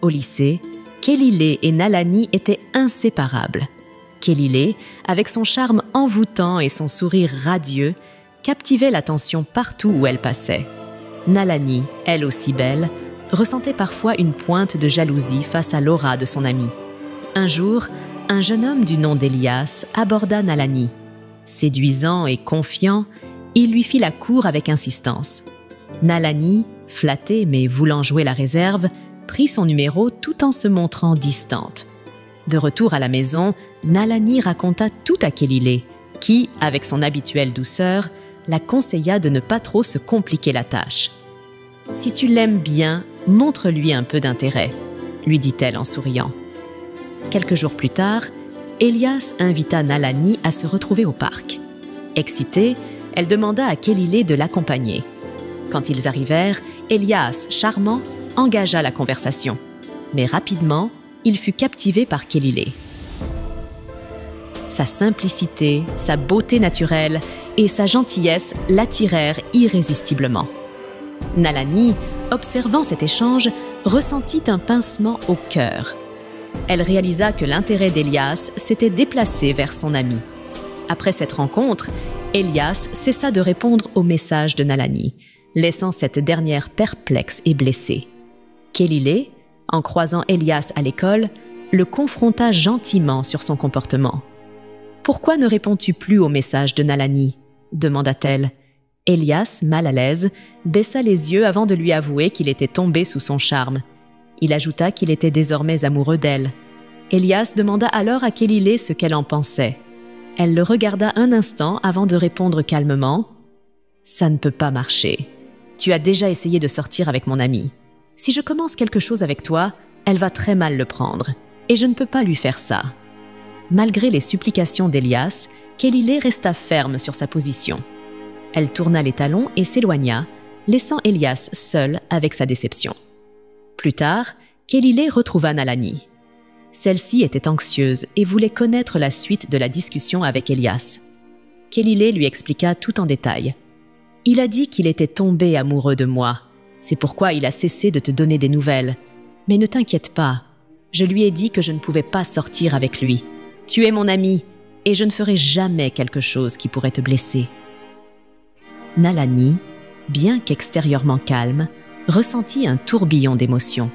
Au lycée, Kelly et Nalani étaient inséparables. Kelly, avec son charme envoûtant et son sourire radieux, captivait l'attention partout où elle passait. Nalani, elle aussi belle, ressentait parfois une pointe de jalousie face à l'aura de son amie. Un jour, un jeune homme du nom d'Elias aborda Nalani. Séduisant et confiant, il lui fit la cour avec insistance. Nalani, flattée mais voulant jouer la réserve, prit son numéro tout en se montrant distante. De retour à la maison, Nalani raconta tout à Kelly, qui, avec son habituelle douceur, la conseilla de ne pas trop se compliquer la tâche. « Si tu l'aimes bien, montre-lui un peu d'intérêt », lui dit-elle en souriant. Quelques jours plus tard, Elias invita Nalani à se retrouver au parc. Excitée, elle demanda à Kelly de l'accompagner. Quand ils arrivèrent, Elias, charmant, engagea la conversation. Mais rapidement, il fut captivé par Kelly. Sa simplicité, sa beauté naturelle et sa gentillesse l'attirèrent irrésistiblement. Nalani, observant cet échange, ressentit un pincement au cœur. Elle réalisa que l'intérêt d'Elias s'était déplacé vers son ami. Après cette rencontre, Elias cessa de répondre aux messages de Nalani, laissant cette dernière perplexe et blessée. Kelly, en croisant Elias à l'école, le confronta gentiment sur son comportement. « Pourquoi ne réponds-tu plus aux messages de Nalani ?» demanda-t-elle. Elias, mal à l'aise, baissa les yeux avant de lui avouer qu'il était tombé sous son charme. Il ajouta qu'il était désormais amoureux d'elle. Elias demanda alors à Kelly ce qu'elle en pensait. Elle le regarda un instant avant de répondre calmement « Ça ne peut pas marcher. Tu as déjà essayé de sortir avec mon amie. Si je commence quelque chose avec toi, elle va très mal le prendre, et je ne peux pas lui faire ça. » Malgré les supplications d'Elias, Kelly resta ferme sur sa position. Elle tourna les talons et s'éloigna, laissant Elias seul avec sa déception. Plus tard, Kelly retrouva Nalani. Celle-ci était anxieuse et voulait connaître la suite de la discussion avec Elias. Kelly lui expliqua tout en détail. « Il a dit qu'il était tombé amoureux de moi. C'est pourquoi il a cessé de te donner des nouvelles. Mais ne t'inquiète pas, je lui ai dit que je ne pouvais pas sortir avec lui. Tu es mon ami et je ne ferai jamais quelque chose qui pourrait te blesser. » Nalani, bien qu'extérieurement calme, ressentit un tourbillon d'émotions.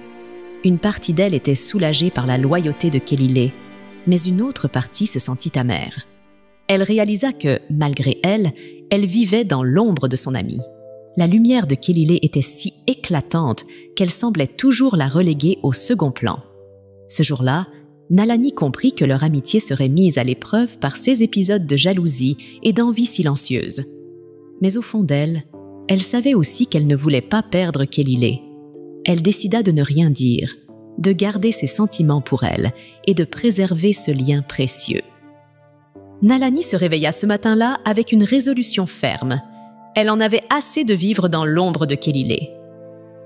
Une partie d'elle était soulagée par la loyauté de Kelly, mais une autre partie se sentit amère. Elle réalisa que, malgré elle, elle vivait dans l'ombre de son amie. La lumière de Kelly était si éclatante qu'elle semblait toujours la reléguer au second plan. Ce jour-là, Nalani comprit que leur amitié serait mise à l'épreuve par ces épisodes de jalousie et d'envie silencieuse. Mais au fond d'elle, elle savait aussi qu'elle ne voulait pas perdre Kelly. Elle décida de ne rien dire, de garder ses sentiments pour elle et de préserver ce lien précieux. Nalani se réveilla ce matin-là avec une résolution ferme. Elle en avait assez de vivre dans l'ombre de Kelly.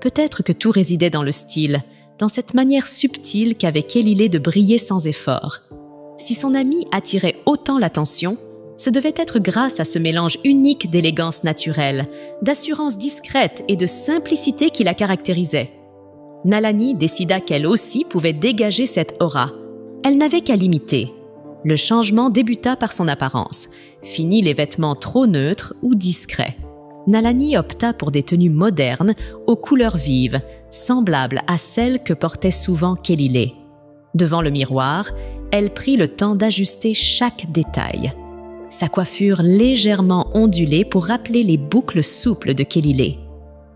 Peut-être que tout résidait dans le style, dans cette manière subtile qu'avait Kelly de briller sans effort. Si son amie attirait autant l'attention, ce devait être grâce à ce mélange unique d'élégance naturelle, d'assurance discrète et de simplicité qui la caractérisait. Nalani décida qu'elle aussi pouvait dégager cette aura. Elle n'avait qu'à l'imiter. Le changement débuta par son apparence. Fini les vêtements trop neutres ou discrets. Nalani opta pour des tenues modernes aux couleurs vives, semblables à celles que portait souvent Kelly. Devant le miroir, elle prit le temps d'ajuster chaque détail. Sa coiffure légèrement ondulée pour rappeler les boucles souples de Kelly.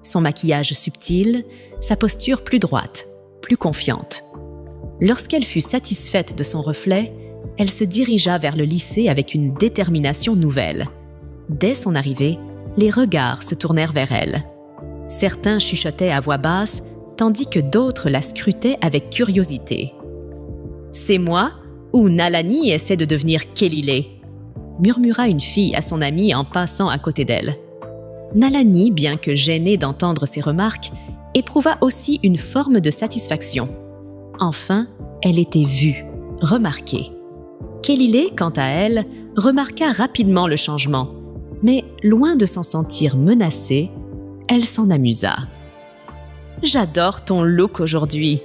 Son maquillage subtil, sa posture plus droite, plus confiante. Lorsqu'elle fut satisfaite de son reflet, elle se dirigea vers le lycée avec une détermination nouvelle. Dès son arrivée, les regards se tournèrent vers elle. Certains chuchotaient à voix basse, tandis que d'autres la scrutaient avec curiosité. « C'est moi ou Nalani essaie de devenir Kelly ?» murmura une fille à son amie en passant à côté d'elle. Nalani, bien que gênée d'entendre ces remarques, éprouva aussi une forme de satisfaction. Enfin, elle était vue, remarquée. Kelly, quant à elle, remarqua rapidement le changement, mais loin de s'en sentir menacée, elle s'en amusa. « J'adore ton look aujourd'hui.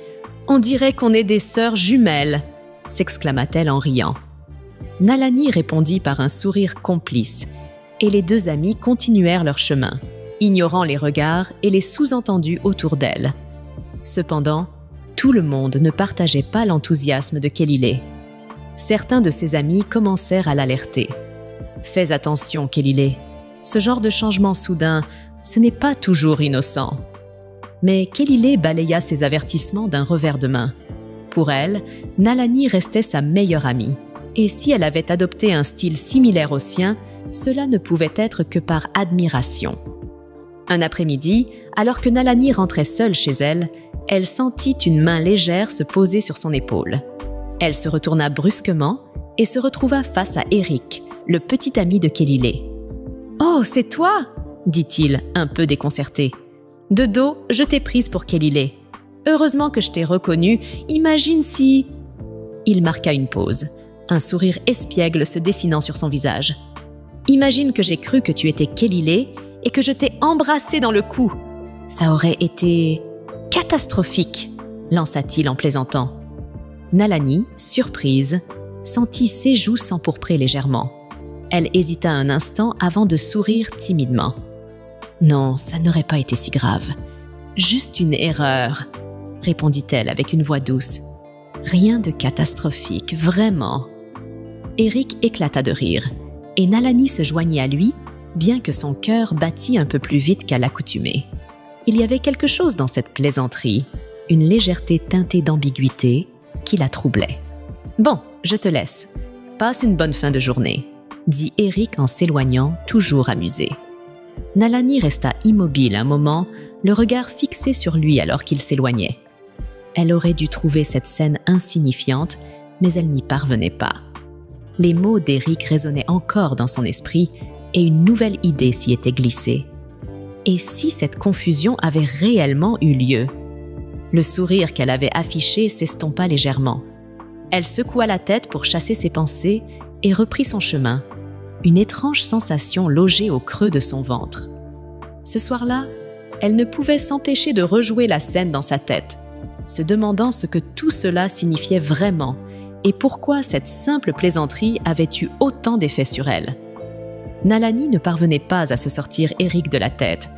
On dirait qu'on est des sœurs jumelles !» s'exclama-t-elle en riant. Nalani répondit par un sourire complice, et les deux amies continuèrent leur chemin, ignorant les regards et les sous-entendus autour d'elle. Cependant, tout le monde ne partageait pas l'enthousiasme de Kelile. Certains de ses amis commencèrent à l'alerter. « Fais attention, Kelile. Ce genre de changement soudain, ce n'est pas toujours innocent. » Mais Kelile balaya ces avertissements d'un revers de main. Pour elle, Nalani restait sa meilleure amie, et si elle avait adopté un style similaire au sien, cela ne pouvait être que par admiration. Un après-midi, alors que Nalani rentrait seule chez elle, elle sentit une main légère se poser sur son épaule. Elle se retourna brusquement et se retrouva face à Eric, le petit ami de Kelile. « Oh, c'est toi !» dit-il, un peu déconcerté. « De dos, je t'ai prise pour Kelile. Heureusement que je t'ai reconnue, imagine si… » Il marqua une pause, un sourire espiègle se dessinant sur son visage. « Imagine que j'ai cru que tu étais Kelile et que je t'ai embrassée dans le cou. Ça aurait été… catastrophique !» lança-t-il en plaisantant. Nalani, surprise, sentit ses joues s'empourprer légèrement. Elle hésita un instant avant de sourire timidement. « Non, ça n'aurait pas été si grave. Juste une erreur, » répondit-elle avec une voix douce. « Rien de catastrophique, vraiment. » Eric éclata de rire, et Nalani se joignit à lui, bien que son cœur battît un peu plus vite qu'à l'accoutumée. Il y avait quelque chose dans cette plaisanterie, une légèreté teintée d'ambiguïté, qui la troublait. « Bon, je te laisse. Passe une bonne fin de journée, » dit Eric en s'éloignant, toujours amusé. Nalani resta immobile un moment, le regard fixé sur lui alors qu'il s'éloignait. Elle aurait dû trouver cette scène insignifiante, mais elle n'y parvenait pas. Les mots d'Eric résonnaient encore dans son esprit et une nouvelle idée s'y était glissée. Et si cette confusion avait réellement eu lieu? Le sourire qu'elle avait affiché s'estompa légèrement. Elle secoua la tête pour chasser ses pensées et reprit son chemin, une étrange sensation logée au creux de son ventre. Ce soir-là, elle ne pouvait s'empêcher de rejouer la scène dans sa tête, se demandant ce que tout cela signifiait vraiment et pourquoi cette simple plaisanterie avait eu autant d'effet sur elle. Nalani ne parvenait pas à se sortir Eric de la tête.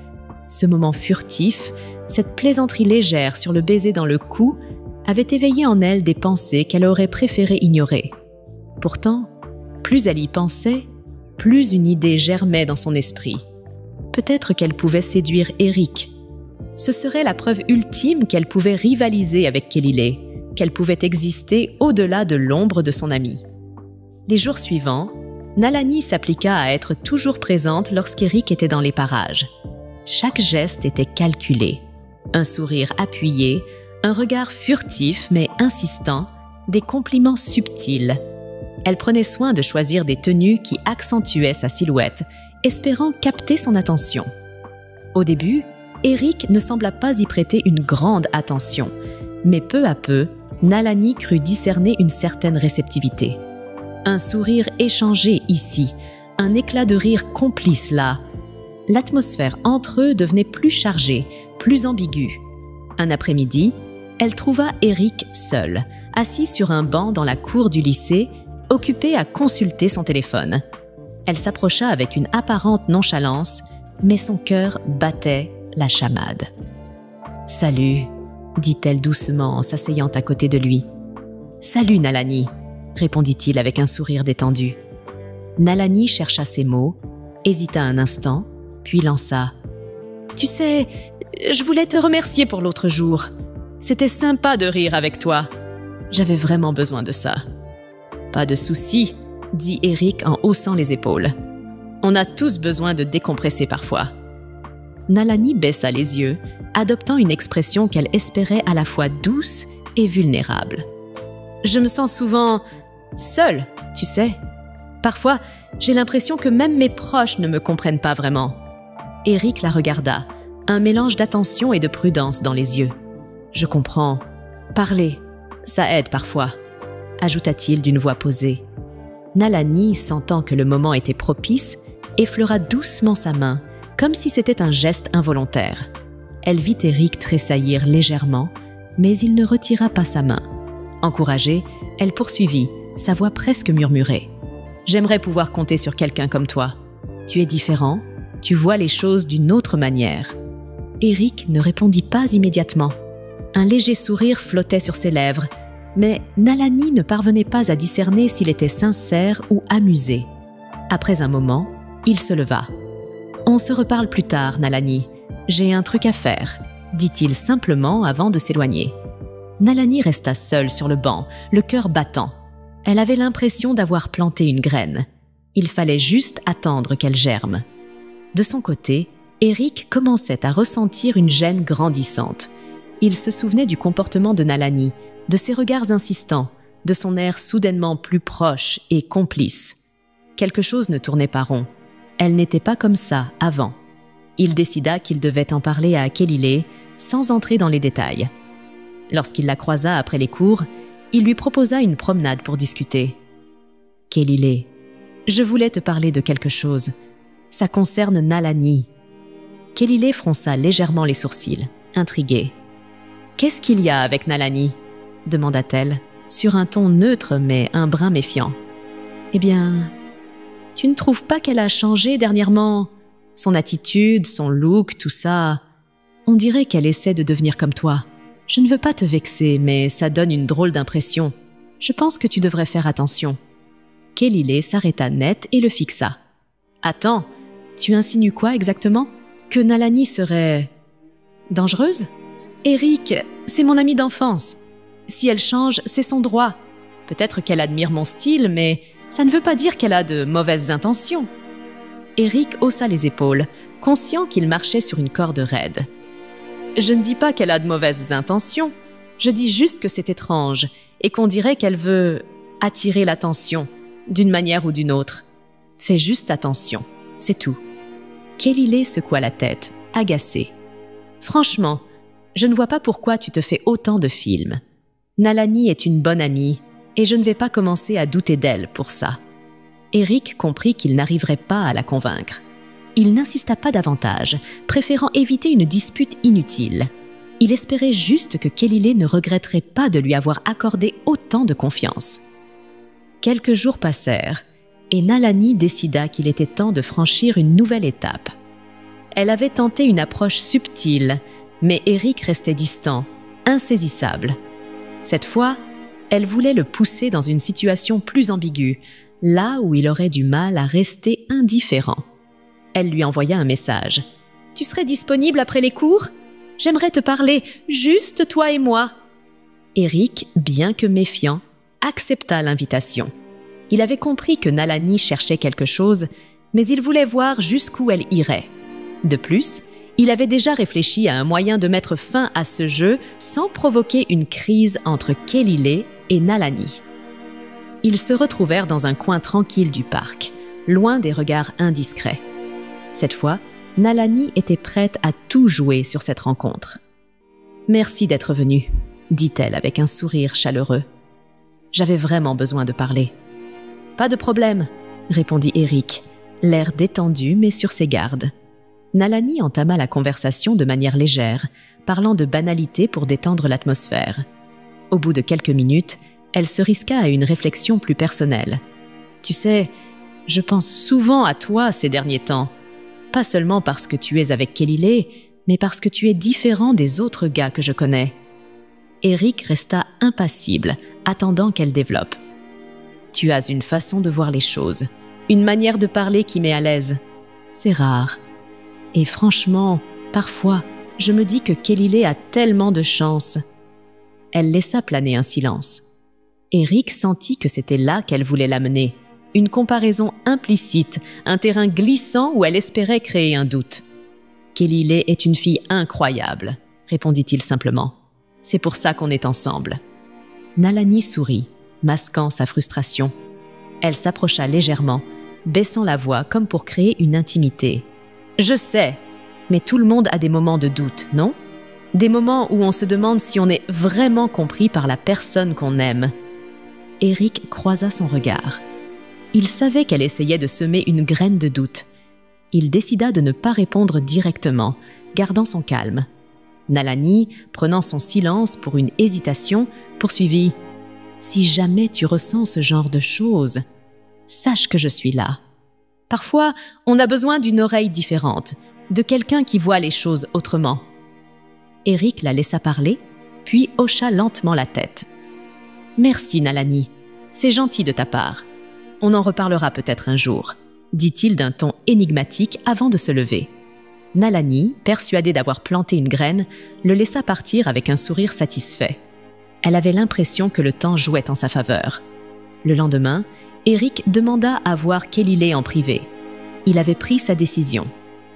Ce moment furtif, cette plaisanterie légère sur le baiser dans le cou, avait éveillé en elle des pensées qu'elle aurait préféré ignorer. Pourtant, plus elle y pensait, plus une idée germait dans son esprit. Peut-être qu'elle pouvait séduire Eric. Ce serait la preuve ultime qu'elle pouvait rivaliser avec Kelile, qu'elle pouvait exister au-delà de l'ombre de son ami. Les jours suivants, Nalani s'appliqua à être toujours présente lorsqu'Eric était dans les parages. Chaque geste était calculé, un sourire appuyé, un regard furtif mais insistant, des compliments subtils. Elle prenait soin de choisir des tenues qui accentuaient sa silhouette, espérant capter son attention. Au début, Eric ne sembla pas y prêter une grande attention, mais peu à peu, Nalani crut discerner une certaine réceptivité. Un sourire échangé ici, un éclat de rire complice là. L'atmosphère entre eux devenait plus chargée, plus ambiguë. Un après-midi, elle trouva Eric seul, assis sur un banc dans la cour du lycée, occupé à consulter son téléphone. Elle s'approcha avec une apparente nonchalance, mais son cœur battait la chamade. « Salut », dit-elle doucement en s'asseyant à côté de lui. « Salut Nalani », répondit-il avec un sourire détendu. Nalani chercha ses mots, hésita un instant, puis lança « Tu sais, je voulais te remercier pour l'autre jour. C'était sympa de rire avec toi. J'avais vraiment besoin de ça. » « Pas de souci, » dit Eric en haussant les épaules. « On a tous besoin de décompresser parfois. » Nalani baissa les yeux, adoptant une expression qu'elle espérait à la fois douce et vulnérable. « Je me sens souvent seule, tu sais. Parfois, j'ai l'impression que même mes proches ne me comprennent pas vraiment. » Eric la regarda, un mélange d'attention et de prudence dans les yeux. « Je comprends. Parler, ça aide parfois. » ajouta-t-il d'une voix posée. Nalani, sentant que le moment était propice, effleura doucement sa main, comme si c'était un geste involontaire. Elle vit Eric tressaillir légèrement, mais il ne retira pas sa main. Encouragée, elle poursuivit, sa voix presque murmurée. « J'aimerais pouvoir compter sur quelqu'un comme toi. Tu es différent, tu vois les choses d'une autre manière. » Eric ne répondit pas immédiatement. Un léger sourire flottait sur ses lèvres, mais Nalani ne parvenait pas à discerner s'il était sincère ou amusé. Après un moment, il se leva. « On se reparle plus tard, Nalani. J'ai un truc à faire, » dit-il simplement avant de s'éloigner. Nalani resta seule sur le banc, le cœur battant. Elle avait l'impression d'avoir planté une graine. Il fallait juste attendre qu'elle germe. De son côté, Eric commençait à ressentir une gêne grandissante. Il se souvenait du comportement de Nalani, de ses regards insistants, de son air soudainement plus proche et complice. Quelque chose ne tournait pas rond. Elle n'était pas comme ça avant. Il décida qu'il devait en parler à Kelile sans entrer dans les détails. Lorsqu'il la croisa après les cours, il lui proposa une promenade pour discuter. « Kelile, je voulais te parler de quelque chose. Ça concerne Nalani. » Kelile fronça légèrement les sourcils, intriguée. « Qu'est-ce qu'il y a avec Nalani ?» demanda-t-elle, sur un ton neutre mais un brin méfiant. « Eh bien, tu ne trouves pas qu'elle a changé dernièrement ? Son attitude, son look, tout ça. On dirait qu'elle essaie de devenir comme toi. Je ne veux pas te vexer, mais ça donne une drôle d'impression. Je pense que tu devrais faire attention. » Kelile s'arrêta net et le fixa. « Attends, tu insinues quoi exactement ? Que Nalani serait... dangereuse ? Eric, c'est mon amie d'enfance. Si elle change, c'est son droit. Peut-être qu'elle admire mon style, mais ça ne veut pas dire qu'elle a de mauvaises intentions. » Eric haussa les épaules, conscient qu'il marchait sur une corde raide. « Je ne dis pas qu'elle a de mauvaises intentions, je dis juste que c'est étrange et qu'on dirait qu'elle veut attirer l'attention, d'une manière ou d'une autre. Fais juste attention, c'est tout. » Kelile secoua la tête, agacée. « Franchement, je ne vois pas pourquoi tu te fais autant de films. Nalani est une bonne amie et je ne vais pas commencer à douter d'elle pour ça. » Eric comprit qu'il n'arriverait pas à la convaincre. Il n'insista pas davantage, préférant éviter une dispute inutile. Il espérait juste que Kelile ne regretterait pas de lui avoir accordé autant de confiance. Quelques jours passèrent, et Nalani décida qu'il était temps de franchir une nouvelle étape. Elle avait tenté une approche subtile, mais Eric restait distant, insaisissable. Cette fois, elle voulait le pousser dans une situation plus ambiguë, là où il aurait du mal à rester indifférent. Elle lui envoya un message. « Tu serais disponible après les cours ? J'aimerais te parler, juste toi et moi. » Eric, bien que méfiant, accepta l'invitation. Il avait compris que Nalani cherchait quelque chose, mais il voulait voir jusqu'où elle irait. De plus, il avait déjà réfléchi à un moyen de mettre fin à ce jeu sans provoquer une crise entre Kelile et Nalani. Ils se retrouvèrent dans un coin tranquille du parc, loin des regards indiscrets. Cette fois, Nalani était prête à tout jouer sur cette rencontre. « Merci d'être venu, » dit-elle avec un sourire chaleureux. « J'avais vraiment besoin de parler. »« Pas de problème, » répondit Eric, l'air détendu mais sur ses gardes. Nalani entama la conversation de manière légère, parlant de banalités pour détendre l'atmosphère. Au bout de quelques minutes, elle se risqua à une réflexion plus personnelle. « Tu sais, je pense souvent à toi ces derniers temps. Pas seulement parce que tu es avec Kelile, mais parce que tu es différent des autres gars que je connais. » Eric resta impassible, attendant qu'elle développe. « Tu as une façon de voir les choses, une manière de parler qui met à l'aise. C'est rare. Et franchement, parfois, je me dis que Kelile a tellement de chance. » Elle laissa planer un silence. Eric sentit que c'était là qu'elle voulait l'amener. Une comparaison implicite, un terrain glissant où elle espérait créer un doute. « Kelile est une fille incroyable, » répondit-il simplement. « C'est pour ça qu'on est ensemble. » Nalani sourit, masquant sa frustration. Elle s'approcha légèrement, baissant la voix comme pour créer une intimité. « Je sais, mais tout le monde a des moments de doute, non ? Des moments où on se demande si on est vraiment compris par la personne qu'on aime. » Eric croisa son regard. Il savait qu'elle essayait de semer une graine de doute. Il décida de ne pas répondre directement, gardant son calme. Nalani, prenant son silence pour une hésitation, poursuivit « Si jamais tu ressens ce genre de choses, sache que je suis là. Parfois, on a besoin d'une oreille différente, de quelqu'un qui voit les choses autrement. » Eric la laissa parler, puis hocha lentement la tête. « Merci, Nalani. C'est gentil de ta part. On en reparlera peut-être un jour, » dit-il d'un ton énigmatique avant de se lever. Nalani, persuadée d'avoir planté une graine, le laissa partir avec un sourire satisfait. Elle avait l'impression que le temps jouait en sa faveur. Le lendemain, Eric demanda à voir Kelly en privé. Il avait pris sa décision.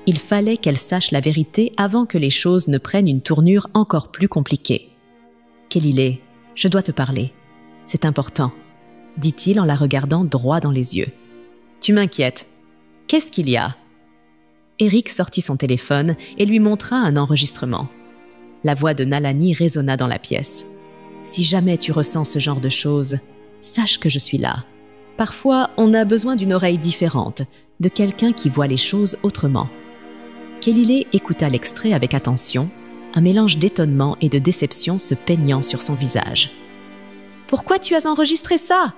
Il fallait qu'elle sache la vérité avant que les choses ne prennent une tournure encore plus compliquée. « Kelly, je dois te parler. C'est important, » dit-il en la regardant droit dans les yeux. « Tu m'inquiètes. Qu'est-ce qu'il y a ?» Eric sortit son téléphone et lui montra un enregistrement. La voix de Nalani résonna dans la pièce. « Si jamais tu ressens ce genre de choses, sache que je suis là. Parfois, on a besoin d'une oreille différente, de quelqu'un qui voit les choses autrement. » Kelly écouta l'extrait avec attention, un mélange d'étonnement et de déception se peignant sur son visage. « Pourquoi tu as enregistré ça ?»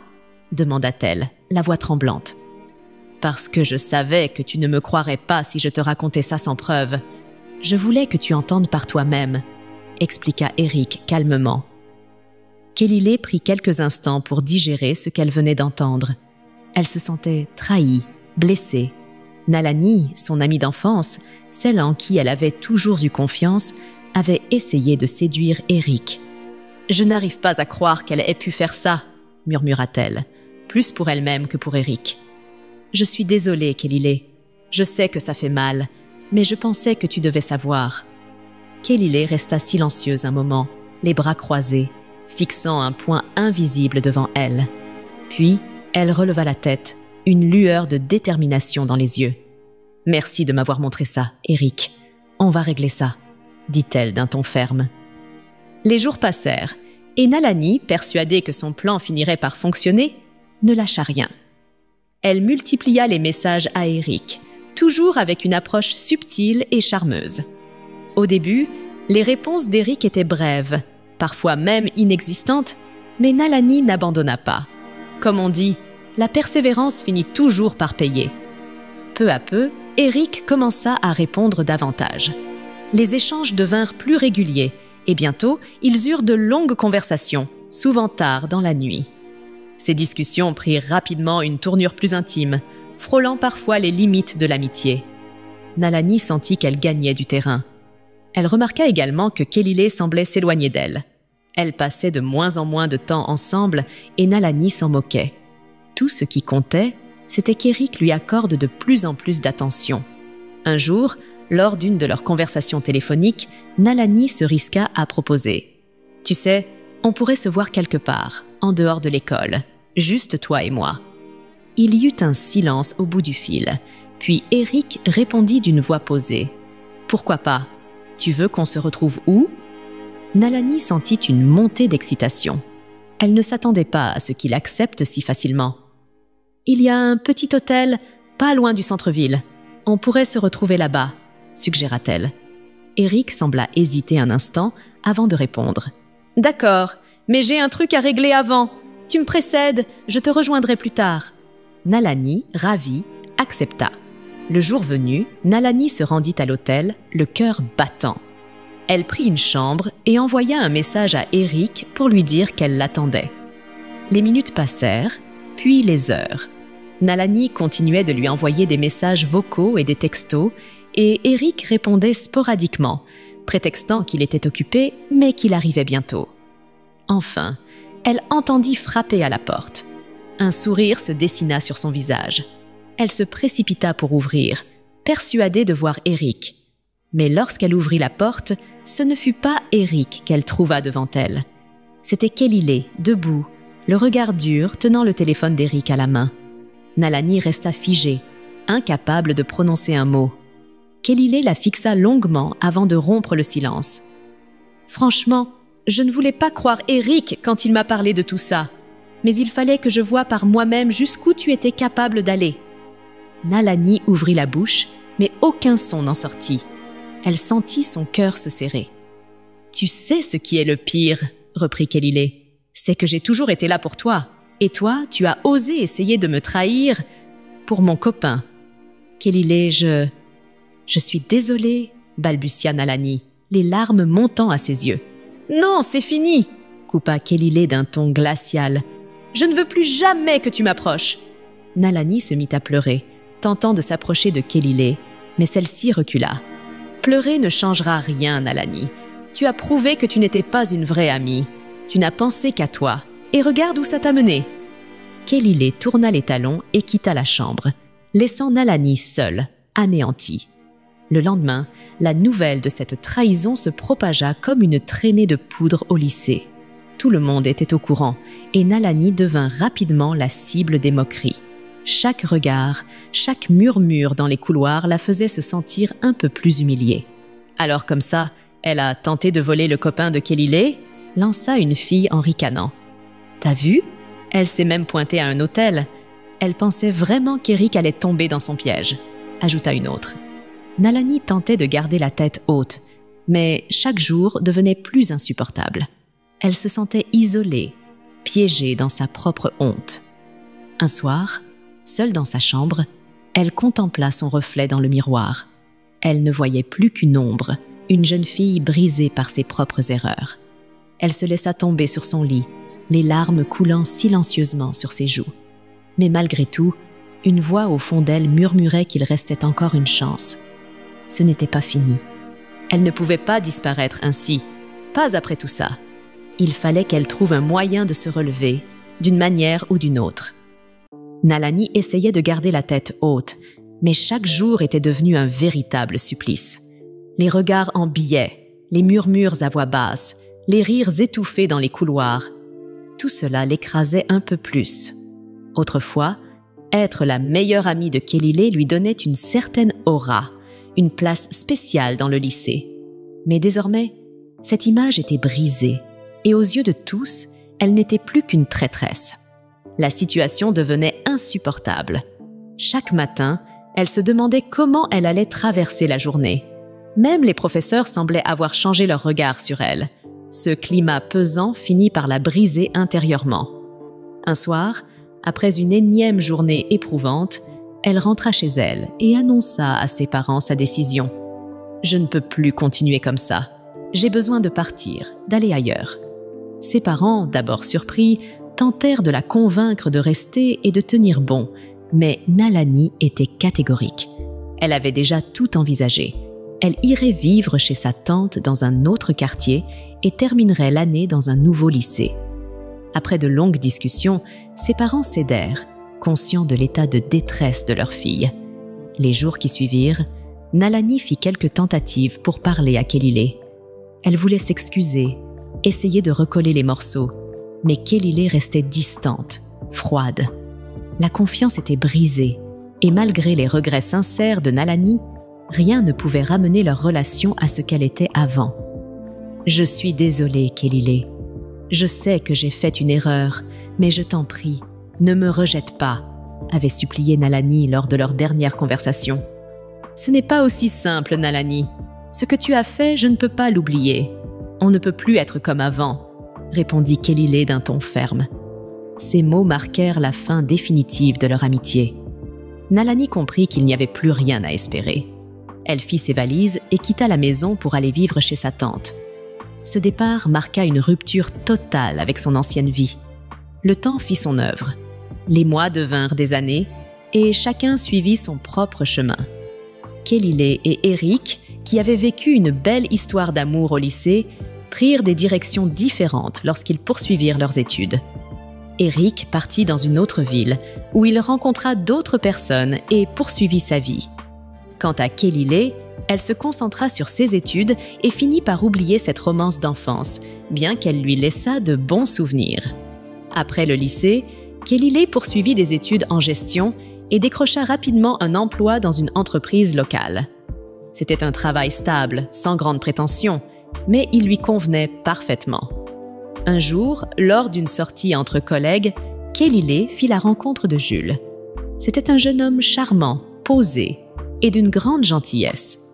demanda-t-elle, la voix tremblante. « Parce que je savais que tu ne me croirais pas si je te racontais ça sans preuve. Je voulais que tu entendes par toi-même, » expliqua Eric calmement. Kelly prit quelques instants pour digérer ce qu'elle venait d'entendre. Elle se sentait trahie, blessée. Nalani, son amie d'enfance, celle en qui elle avait toujours eu confiance, avait essayé de séduire Eric. « Je n'arrive pas à croire qu'elle ait pu faire ça, » murmura-t-elle, plus pour elle-même que pour Eric. « Je suis désolée, Kelly. Je sais que ça fait mal, mais je pensais que tu devais savoir. » Kelly resta silencieuse un moment, les bras croisés, fixant un point invisible devant elle. Puis, elle releva la tête, une lueur de détermination dans les yeux. « Merci de m'avoir montré ça, Eric. On va régler ça, » dit-elle d'un ton ferme. Les jours passèrent, et Nalani, persuadée que son plan finirait par fonctionner, ne lâcha rien. Elle multiplia les messages à Eric, toujours avec une approche subtile et charmeuse. Au début, les réponses d'Eric étaient brèves, parfois même inexistantes, mais Nalani n'abandonna pas. Comme on dit, la persévérance finit toujours par payer. Peu à peu, Eric commença à répondre davantage. Les échanges devinrent plus réguliers, et bientôt, ils eurent de longues conversations, souvent tard dans la nuit. Ces discussions prirent rapidement une tournure plus intime, frôlant parfois les limites de l'amitié. Nalani sentit qu'elle gagnait du terrain. Elle remarqua également que Kelly semblait s'éloigner d'elle. Elles passaient de moins en moins de temps ensemble et Nalani s'en moquait. Tout ce qui comptait, c'était qu'Eric lui accorde de plus en plus d'attention. Un jour, lors d'une de leurs conversations téléphoniques, Nalani se risqua à proposer. « Tu sais, on pourrait se voir quelque part, en dehors de l'école, juste toi et moi. » Il y eut un silence au bout du fil, puis Eric répondit d'une voix posée. « Pourquoi pas? Tu veux qu'on se retrouve où ?» Nalani sentit une montée d'excitation. Elle ne s'attendait pas à ce qu'il accepte si facilement. « Il y a un petit hôtel, pas loin du centre-ville. On pourrait se retrouver là-bas, » suggéra-t-elle. Eric sembla hésiter un instant avant de répondre. « D'accord, mais j'ai un truc à régler avant. Tu me précèdes, je te rejoindrai plus tard. » Nalani, ravie, accepta. Le jour venu, Nalani se rendit à l'hôtel, le cœur battant. Elle prit une chambre et envoya un message à Eric pour lui dire qu'elle l'attendait. Les minutes passèrent, puis les heures. Nalani continuait de lui envoyer des messages vocaux et des textos, et Eric répondait sporadiquement, prétextant qu'il était occupé, mais qu'il arrivait bientôt. Enfin, elle entendit frapper à la porte. Un sourire se dessina sur son visage. Elle se précipita pour ouvrir, persuadée de voir Eric. Mais lorsqu'elle ouvrit la porte, ce ne fut pas Eric qu'elle trouva devant elle. C'était Kelly, debout, le regard dur tenant le téléphone d'Eric à la main. Nalani resta figée, incapable de prononcer un mot. Kelly la fixa longuement avant de rompre le silence. « Franchement, je ne voulais pas croire Eric quand il m'a parlé de tout ça, mais il fallait que je voie par moi-même jusqu'où tu étais capable d'aller. » Nalani ouvrit la bouche, mais aucun son n'en sortit. Elle sentit son cœur se serrer. « Tu sais ce qui est le pire, reprit Kellyley, c'est que j'ai toujours été là pour toi. Et toi, tu as osé essayer de me trahir pour mon copain. » Kellyley, je suis désolée, balbutia Nalani, les larmes montant à ses yeux. « Non, c'est fini !» coupa Kellyley d'un ton glacial. « Je ne veux plus jamais que tu m'approches !» Nalani se mit à pleurer, tentant de s'approcher de Kellyley, mais celle-ci recula. « Pleurer ne changera rien, Nalani. Tu as prouvé que tu n'étais pas une vraie amie. Tu n'as pensé qu'à toi. Et regarde où ça t'a mené. » Kellyley tourna les talons et quitta la chambre, laissant Nalani seule, anéantie. Le lendemain, la nouvelle de cette trahison se propagea comme une traînée de poudre au lycée. Tout le monde était au courant et Nalani devint rapidement la cible des moqueries. Chaque regard, chaque murmure dans les couloirs la faisait se sentir un peu plus humiliée. Alors comme ça, elle a tenté de voler le copain de Kellyley, lança une fille en ricanant. « T'as vu ? Elle s'est même pointée à un hôtel. Elle pensait vraiment qu'Eric allait tomber dans son piège, » ajouta une autre. Nalani tentait de garder la tête haute, mais chaque jour devenait plus insupportable. Elle se sentait isolée, piégée dans sa propre honte. Un soir, seule dans sa chambre, elle contempla son reflet dans le miroir. Elle ne voyait plus qu'une ombre, une jeune fille brisée par ses propres erreurs. Elle se laissa tomber sur son lit, les larmes coulant silencieusement sur ses joues. Mais malgré tout, une voix au fond d'elle murmurait qu'il restait encore une chance. Ce n'était pas fini. Elle ne pouvait pas disparaître ainsi, pas après tout ça. Il fallait qu'elle trouve un moyen de se relever, d'une manière ou d'une autre. Nalani essayait de garder la tête haute, mais chaque jour était devenu un véritable supplice. Les regards en billets, les murmures à voix basse, les rires étouffés dans les couloirs, tout cela l'écrasait un peu plus. Autrefois, être la meilleure amie de Kellyley lui donnait une certaine aura, une place spéciale dans le lycée. Mais désormais, cette image était brisée, et aux yeux de tous, elle n'était plus qu'une traîtresse. La situation devenait insupportable. Chaque matin, elle se demandait comment elle allait traverser la journée. Même les professeurs semblaient avoir changé leur regard sur elle. Ce climat pesant finit par la briser intérieurement. Un soir, après une énième journée éprouvante, elle rentra chez elle et annonça à ses parents sa décision. « Je ne peux plus continuer comme ça. J'ai besoin de partir, d'aller ailleurs. » Ses parents, d'abord surpris, tentèrent de la convaincre de rester et de tenir bon, mais Nalani était catégorique. Elle avait déjà tout envisagé. Elle irait vivre chez sa tante dans un autre quartier et terminerait l'année dans un nouveau lycée. Après de longues discussions, ses parents cédèrent, conscients de l'état de détresse de leur fille. Les jours qui suivirent, Nalani fit quelques tentatives pour parler à Kellyley. Elle voulait s'excuser, essayer de recoller les morceaux, mais Kellyley restait distante, froide. La confiance était brisée, et malgré les regrets sincères de Nalani, rien ne pouvait ramener leur relation à ce qu'elle était avant. « Je suis désolée, Kellyley. Je sais que j'ai fait une erreur, mais je t'en prie, ne me rejette pas, » avait supplié Nalani lors de leur dernière conversation. « Ce n'est pas aussi simple, Nalani. Ce que tu as fait, je ne peux pas l'oublier. On ne peut plus être comme avant, » répondit Kellyley d'un ton ferme. Ces mots marquèrent la fin définitive de leur amitié. Nalani comprit qu'il n'y avait plus rien à espérer. Elle fit ses valises et quitta la maison pour aller vivre chez sa tante. Ce départ marqua une rupture totale avec son ancienne vie. Le temps fit son œuvre. Les mois devinrent des années et chacun suivit son propre chemin. Kellyley et Eric, qui avaient vécu une belle histoire d'amour au lycée, prirent des directions différentes lorsqu'ils poursuivirent leurs études. Eric partit dans une autre ville où il rencontra d'autres personnes et poursuivit sa vie. Quant à Kellyley, elle se concentra sur ses études et finit par oublier cette romance d'enfance, bien qu'elle lui laissât de bons souvenirs. Après le lycée, Kellyley poursuivit des études en gestion et décrocha rapidement un emploi dans une entreprise locale. C'était un travail stable, sans grande prétention, mais il lui convenait parfaitement. Un jour, lors d'une sortie entre collègues, Kellyley fit la rencontre de Jules. C'était un jeune homme charmant, posé et d'une grande gentillesse.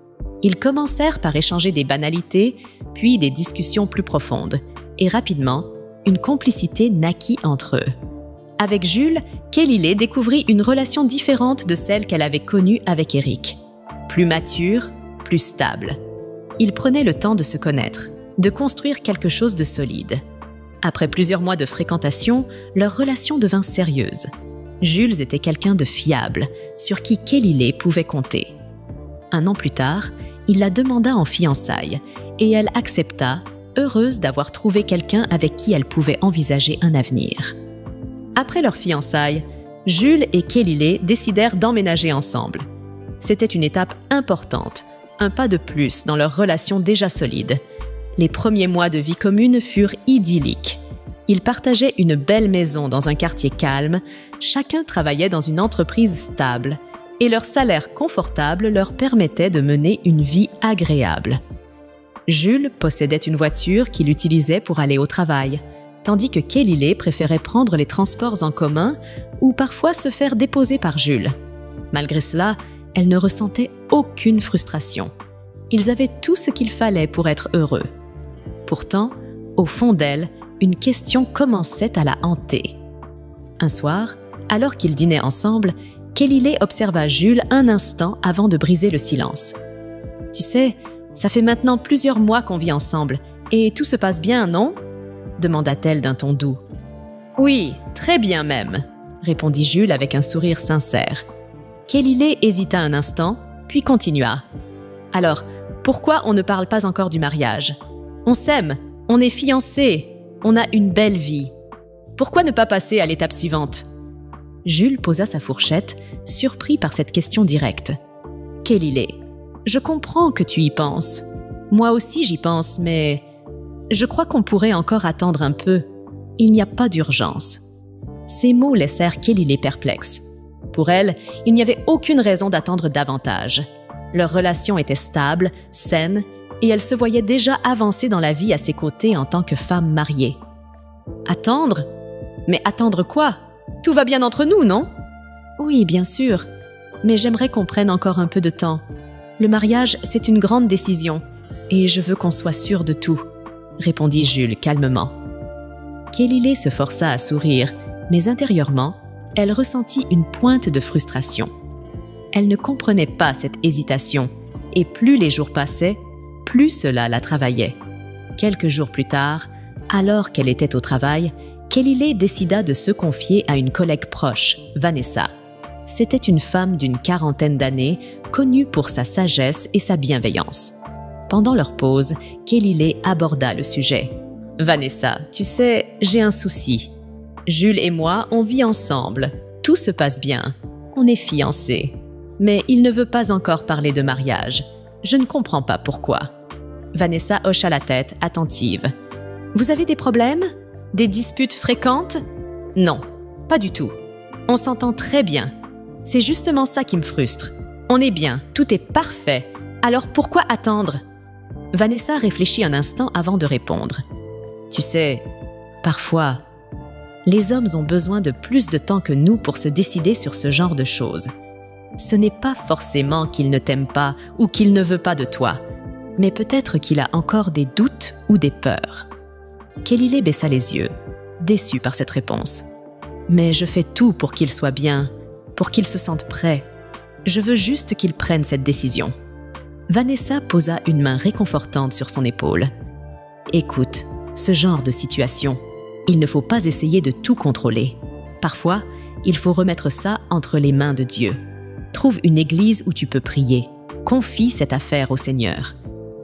Ils commencèrent par échanger des banalités, puis des discussions plus profondes, et rapidement, une complicité naquit entre eux. Avec Jules, Kelley découvrit une relation différente de celle qu'elle avait connue avec Eric. Plus mature, plus stable. Ils prenaient le temps de se connaître, de construire quelque chose de solide. Après plusieurs mois de fréquentation, leur relation devint sérieuse. Jules était quelqu'un de fiable, sur qui Kelley pouvait compter. 1 an plus tard, il la demanda en fiançailles, et elle accepta, heureuse d'avoir trouvé quelqu'un avec qui elle pouvait envisager un avenir. Après leurs fiançailles, Jules et Kelley décidèrent d'emménager ensemble. C'était une étape importante, un pas de plus dans leur relation déjà solide. Les premiers mois de vie commune furent idylliques. Ils partageaient une belle maison dans un quartier calme, chacun travaillait dans une entreprise stable, et leur salaire confortable leur permettait de mener une vie agréable. Jules possédait une voiture qu'il utilisait pour aller au travail, tandis que Kelley préférait prendre les transports en commun ou parfois se faire déposer par Jules. Malgré cela, elle ne ressentait aucune frustration. Ils avaient tout ce qu'il fallait pour être heureux. Pourtant, au fond d'elle, une question commençait à la hanter. Un soir, alors qu'ils dînaient ensemble, Kelley observa Jules un instant avant de briser le silence. « Tu sais, ça fait maintenant plusieurs mois qu'on vit ensemble, et tout se passe bien, non ?» demanda-t-elle d'un ton doux. « Oui, très bien même », répondit Jules avec un sourire sincère. Kelley hésita un instant, puis continua. « Alors, pourquoi on ne parle pas encore du mariage? On s'aime, on est fiancés, on a une belle vie. Pourquoi ne pas passer à l'étape suivante ?» Jules posa sa fourchette, surpris par cette question directe. « Kelley, je comprends que tu y penses. Moi aussi j'y pense, mais je crois qu'on pourrait encore attendre un peu. Il n'y a pas d'urgence. » Ces mots laissèrent Kelley perplexe. Pour elle, il n'y avait aucune raison d'attendre davantage. Leur relation était stable, saine, et elle se voyait déjà avancer dans la vie à ses côtés en tant que femme mariée. Attendre? Mais attendre quoi? Tout va bien entre nous, non? Oui, bien sûr, mais j'aimerais qu'on prenne encore un peu de temps. Le mariage, c'est une grande décision, et je veux qu'on soit sûr de tout, répondit Jules calmement. Kelley se força à sourire, mais intérieurement, elle ressentit une pointe de frustration. Elle ne comprenait pas cette hésitation, et plus les jours passaient, plus cela la travaillait. Quelques jours plus tard, alors qu'elle était au travail, Kelley décida de se confier à une collègue proche, Vanessa. C'était une femme d'une 40aine d'années, connue pour sa sagesse et sa bienveillance. Pendant leur pause, Kelley aborda le sujet. « Vanessa, tu sais, j'ai un souci. Jules et moi, on vit ensemble. Tout se passe bien. On est fiancés. Mais il ne veut pas encore parler de mariage. Je ne comprends pas pourquoi. » Vanessa hocha la tête, attentive. « Vous avez des problèmes? Des disputes fréquentes? » « Non, pas du tout. On s'entend très bien. C'est justement ça qui me frustre. On est bien, tout est parfait. Alors pourquoi attendre? » Vanessa réfléchit un instant avant de répondre. « Tu sais, parfois, les hommes ont besoin de plus de temps que nous pour se décider sur ce genre de choses. Ce n'est pas forcément qu'il ne t'aime pas ou qu'il ne veut pas de toi, mais peut-être qu'il a encore des doutes ou des peurs. » Kelley baissa les yeux, déçue par cette réponse. « Mais je fais tout pour qu'il soit bien, pour qu'il se sente prêt. Je veux juste qu'il prenne cette décision. » Vanessa posa une main réconfortante sur son épaule. « Écoute, ce genre de situation, il ne faut pas essayer de tout contrôler. Parfois, il faut remettre ça entre les mains de Dieu. Trouve une église où tu peux prier. Confie cette affaire au Seigneur.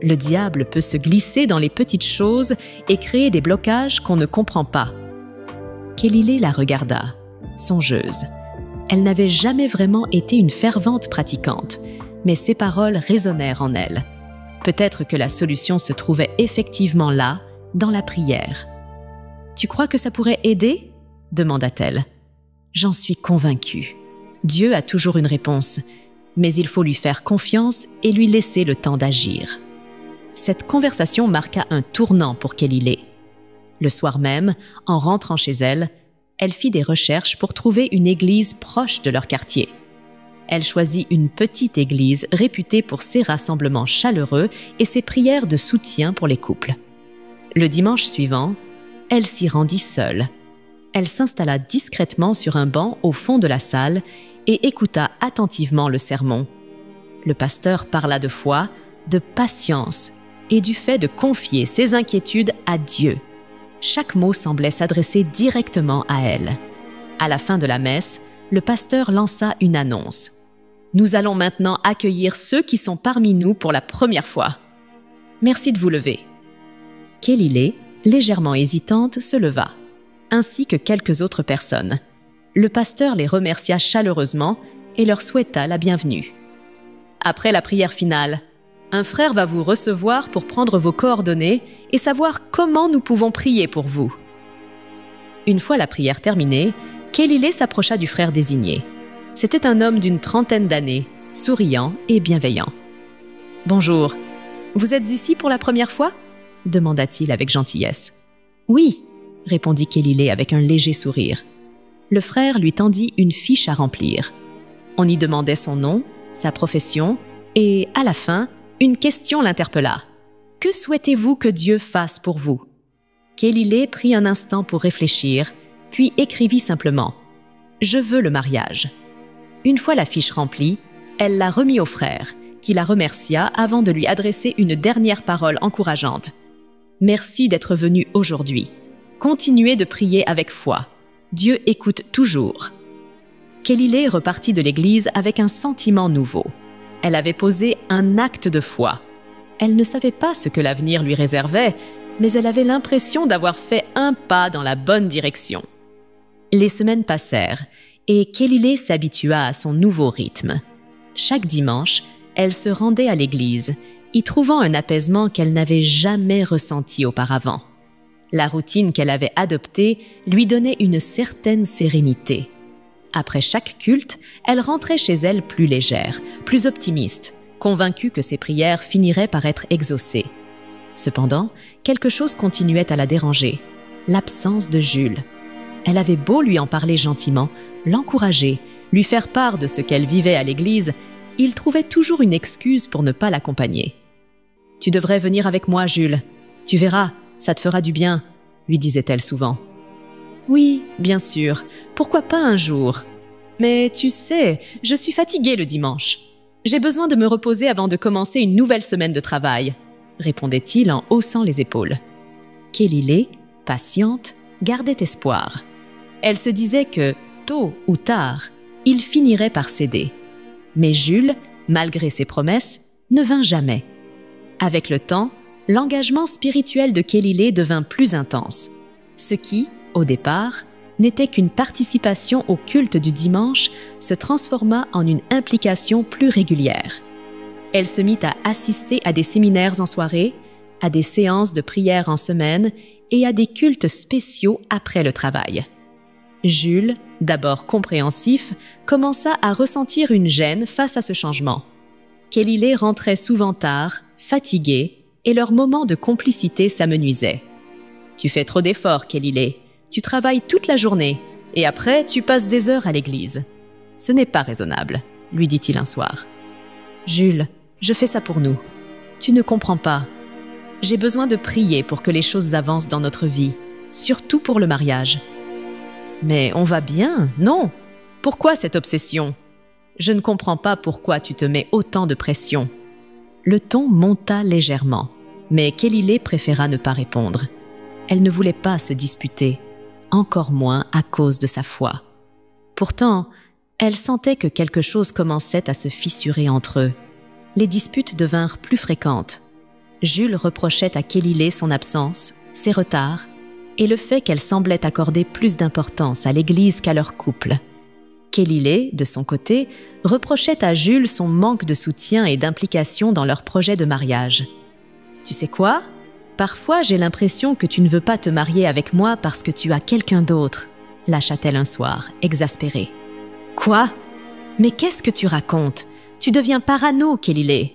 Le diable peut se glisser dans les petites choses et créer des blocages qu'on ne comprend pas. » Kelley la regarda, songeuse. Elle n'avait jamais vraiment été une fervente pratiquante, mais ses paroles résonnèrent en elle. Peut-être que la solution se trouvait effectivement là, dans la prière. « Tu crois que ça pourrait aider ?» demanda-t-elle. « J'en suis convaincue. Dieu a toujours une réponse, mais il faut lui faire confiance et lui laisser le temps d'agir. » Cette conversation marqua un tournant pour Kelley. Le soir même, en rentrant chez elle, elle fit des recherches pour trouver une église proche de leur quartier. Elle choisit une petite église réputée pour ses rassemblements chaleureux et ses prières de soutien pour les couples. Le dimanche suivant, elle s'y rendit seule. Elle s'installa discrètement sur un banc au fond de la salle et écouta attentivement le sermon. Le pasteur parla de foi, de patience et du fait de confier ses inquiétudes à Dieu. Chaque mot semblait s'adresser directement à elle. À la fin de la messe, le pasteur lança une annonce. « Nous allons maintenant accueillir ceux qui sont parmi nous pour la première fois. Merci de vous lever. » Kelly, légèrement hésitante, se leva, ainsi que quelques autres personnes. Le pasteur les remercia chaleureusement et leur souhaita la bienvenue. Après la prière finale, un frère va vous recevoir pour prendre vos coordonnées et savoir comment nous pouvons prier pour vous. Une fois la prière terminée, Kelly s'approcha du frère désigné. C'était un homme d'une trentaine d'années, souriant et bienveillant. « Bonjour, vous êtes ici pour la première fois ?» demanda-t-il avec gentillesse. « Oui », répondit Kelly avec un léger sourire. Le frère lui tendit une fiche à remplir. On y demandait son nom, sa profession et, à la fin, une question l'interpella. « Que souhaitez-vous que Dieu fasse pour vous ?» Kelly prit un instant pour réfléchir, puis écrivit simplement « Je veux le mariage ». Une fois la fiche remplie, elle la remit au frère, qui la remercia avant de lui adresser une dernière parole encourageante. « Merci d'être venu aujourd'hui. Continuez de prier avec foi. Dieu écoute toujours. » Kelly repartit de l'église avec un sentiment nouveau. Elle avait posé un acte de foi. Elle ne savait pas ce que l'avenir lui réservait, mais elle avait l'impression d'avoir fait un pas dans la bonne direction. Les semaines passèrent et Kelly s'habitua à son nouveau rythme. Chaque dimanche, elle se rendait à l'église, y trouvant un apaisement qu'elle n'avait jamais ressenti auparavant. La routine qu'elle avait adoptée lui donnait une certaine sérénité. Après chaque culte, elle rentrait chez elle plus légère, plus optimiste, convaincue que ses prières finiraient par être exaucées. Cependant, quelque chose continuait à la déranger, l'absence de Jules. Elle avait beau lui en parler gentiment, l'encourager, lui faire part de ce qu'elle vivait à l'église, il trouvait toujours une excuse pour ne pas l'accompagner. « Tu devrais venir avec moi, Jules. Tu verras, ça te fera du bien, » lui disait-elle souvent. « Oui, bien sûr. Pourquoi pas un jour? Mais tu sais, je suis fatiguée le dimanche. J'ai besoin de me reposer avant de commencer une nouvelle semaine de travail, » répondait-il en haussant les épaules. Kelly, patiente, gardait espoir. Elle se disait que, tôt ou tard, il finirait par céder. Mais Jules, malgré ses promesses, ne vint jamais. Avec le temps, l'engagement spirituel de Kelly devint plus intense, ce qui, au départ, n'était qu'une participation au culte du dimanche se transforma en une implication plus régulière. Elle se mit à assister à des séminaires en soirée, à des séances de prière en semaine et à des cultes spéciaux après le travail. Jules, d'abord compréhensif, commença à ressentir une gêne face à ce changement. Kelly rentrait souvent tard, fatiguée, et leurs moments de complicité s'amenuisaient. « Tu fais trop d'efforts, Kelly. Tu travailles toute la journée, et après, tu passes des heures à l'église. Ce n'est pas raisonnable, » lui dit-il un soir. « Jules, je fais ça pour nous. Tu ne comprends pas. J'ai besoin de prier pour que les choses avancent dans notre vie, surtout pour le mariage. » « Mais on va bien, non? Pourquoi cette obsession? Je ne comprends pas pourquoi tu te mets autant de pression. » Le ton monta légèrement, mais Kelly préféra ne pas répondre. Elle ne voulait pas se disputer, encore moins à cause de sa foi. Pourtant, elle sentait que quelque chose commençait à se fissurer entre eux. Les disputes devinrent plus fréquentes. Jules reprochait à Kelly son absence, ses retards, et le fait qu'elle semblait accorder plus d'importance à l'église qu'à leur couple. Kelly, de son côté, reprochait à Jules son manque de soutien et d'implication dans leur projet de mariage. « Tu sais quoi? Parfois, j'ai l'impression que tu ne veux pas te marier avec moi parce que tu as quelqu'un d'autre, » lâcha-t-elle un soir, exaspérée. « Quoi? Mais qu'est-ce que tu racontes? Tu deviens parano, Kelly. »«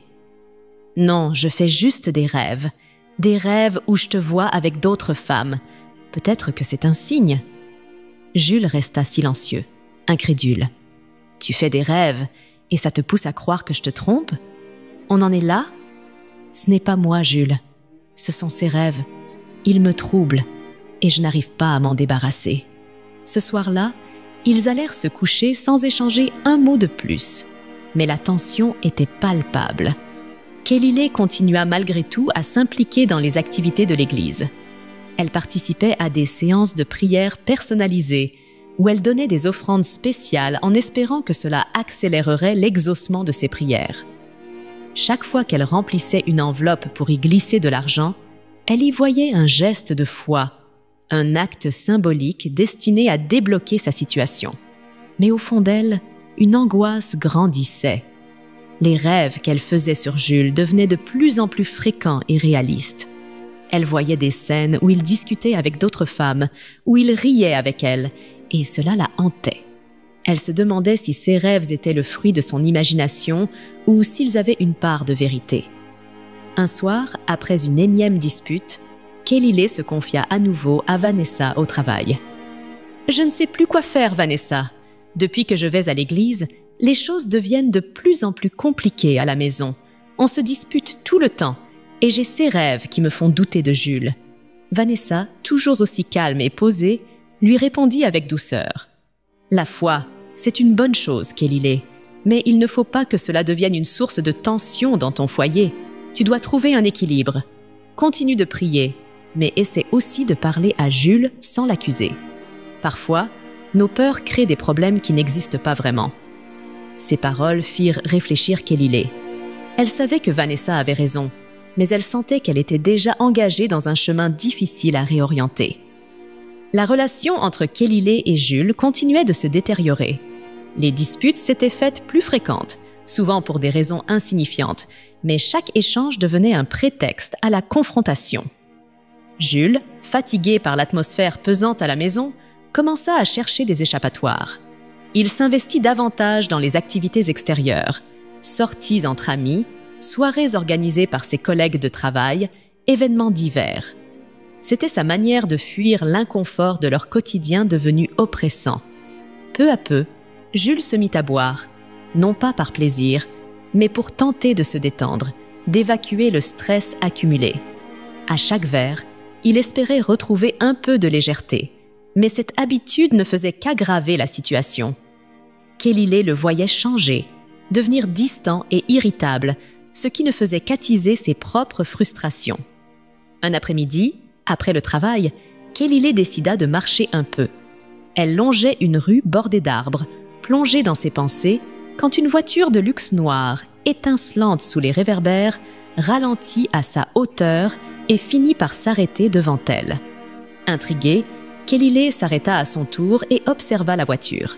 Non, je fais juste des rêves où je te vois avec d'autres femmes. Peut-être que c'est un signe. » Jules resta silencieux, incrédule. « Tu fais des rêves, Et ça te pousse à croire que je te trompe? On en est là? Ce n'est pas moi, Jules. Ce sont ses rêves. Ils me troublent et je n'arrive pas à m'en débarrasser. Ce soir-là, ils allèrent se coucher sans échanger un mot de plus. Mais la tension était palpable. Kellyley continua malgré tout à s'impliquer dans les activités de l'église. Elle participait à des séances de prière personnalisées où elle donnait des offrandes spéciales en espérant que cela accélérerait l'exaucement de ses prières. Chaque fois qu'elle remplissait une enveloppe pour y glisser de l'argent, elle y voyait un geste de foi, un acte symbolique destiné à débloquer sa situation. Mais au fond d'elle, une angoisse grandissait. Les rêves qu'elle faisait sur Jules devenaient de plus en plus fréquents et réalistes. Elle voyait des scènes où il discutait avec d'autres femmes, où il riait avec elles, et cela la hantait. Elle se demandait si ces rêves étaient le fruit de son imagination ou s'ils avaient une part de vérité. Un soir, après une énième dispute, Kellyley se confia à nouveau à Vanessa au travail. « Je ne sais plus quoi faire, Vanessa. Depuis que je vais à l'église, les choses deviennent de plus en plus compliquées à la maison. On se dispute tout le temps, et j'ai ces rêves qui me font douter de Jules. » Vanessa, toujours aussi calme et posée, lui répondit avec douceur. « La foi, c'est une bonne chose, Kellyley, mais il ne faut pas que cela devienne une source de tension dans ton foyer. Tu dois trouver un équilibre. Continue de prier, mais essaie aussi de parler à Jules sans l'accuser. Parfois, nos peurs créent des problèmes qui n'existent pas vraiment. » Ces paroles firent réfléchir Kellyley. Elle savait que Vanessa avait raison, mais elle sentait qu'elle était déjà engagée dans un chemin difficile à réorienter. La relation entre Kellyley et Jules continuait de se détériorer. Les disputes s'étaient faites plus fréquentes, souvent pour des raisons insignifiantes, mais chaque échange devenait un prétexte à la confrontation. Jules, fatigué par l'atmosphère pesante à la maison, commença à chercher des échappatoires. Il s'investit davantage dans les activités extérieures, sorties entre amis, soirées organisées par ses collègues de travail, événements divers. C'était sa manière de fuir l'inconfort de leur quotidien devenu oppressant. Peu à peu, Jules se mit à boire, non pas par plaisir, mais pour tenter de se détendre, d'évacuer le stress accumulé. À chaque verre, il espérait retrouver un peu de légèreté, mais cette habitude ne faisait qu'aggraver la situation. Kellyley le voyait changer, devenir distant et irritable, ce qui ne faisait qu'attiser ses propres frustrations. Un après-midi, après le travail, Kellyley décida de marcher un peu. Elle longeait une rue bordée d'arbres, plongée dans ses pensées, quand une voiture de luxe noire, étincelante sous les réverbères, ralentit à sa hauteur et finit par s'arrêter devant elle. Intriguée, Kellyley s'arrêta à son tour et observa la voiture.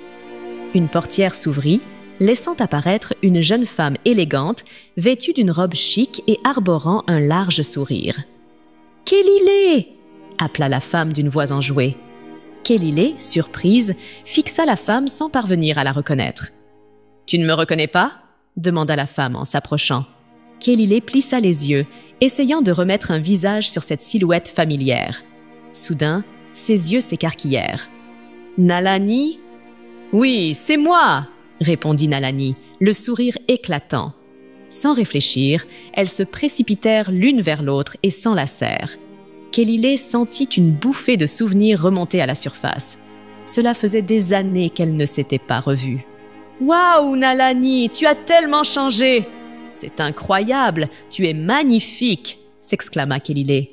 Une portière s'ouvrit, laissant apparaître une jeune femme élégante, vêtue d'une robe chic et arborant un large sourire. « Kellyley !» appela la femme d'une voix enjouée. Kellyley, surprise, fixa la femme sans parvenir à la reconnaître. « Tu ne me reconnais pas ?» demanda la femme en s'approchant. Kellyley plissa les yeux, essayant de remettre un visage sur cette silhouette familière. Soudain, ses yeux s'écarquillèrent. « Nalani ?»« Oui, c'est moi !» répondit Nalani, le sourire éclatant. Sans réfléchir, elles se précipitèrent l'une vers l'autre et s'enlacèrent. Kellyley sentit une bouffée de souvenirs remonter à la surface. Cela faisait des années qu'elle ne s'était pas revue. « Waouh, Nalani, tu as tellement changé !»« C'est incroyable, tu es magnifique !» s'exclama Kellyley.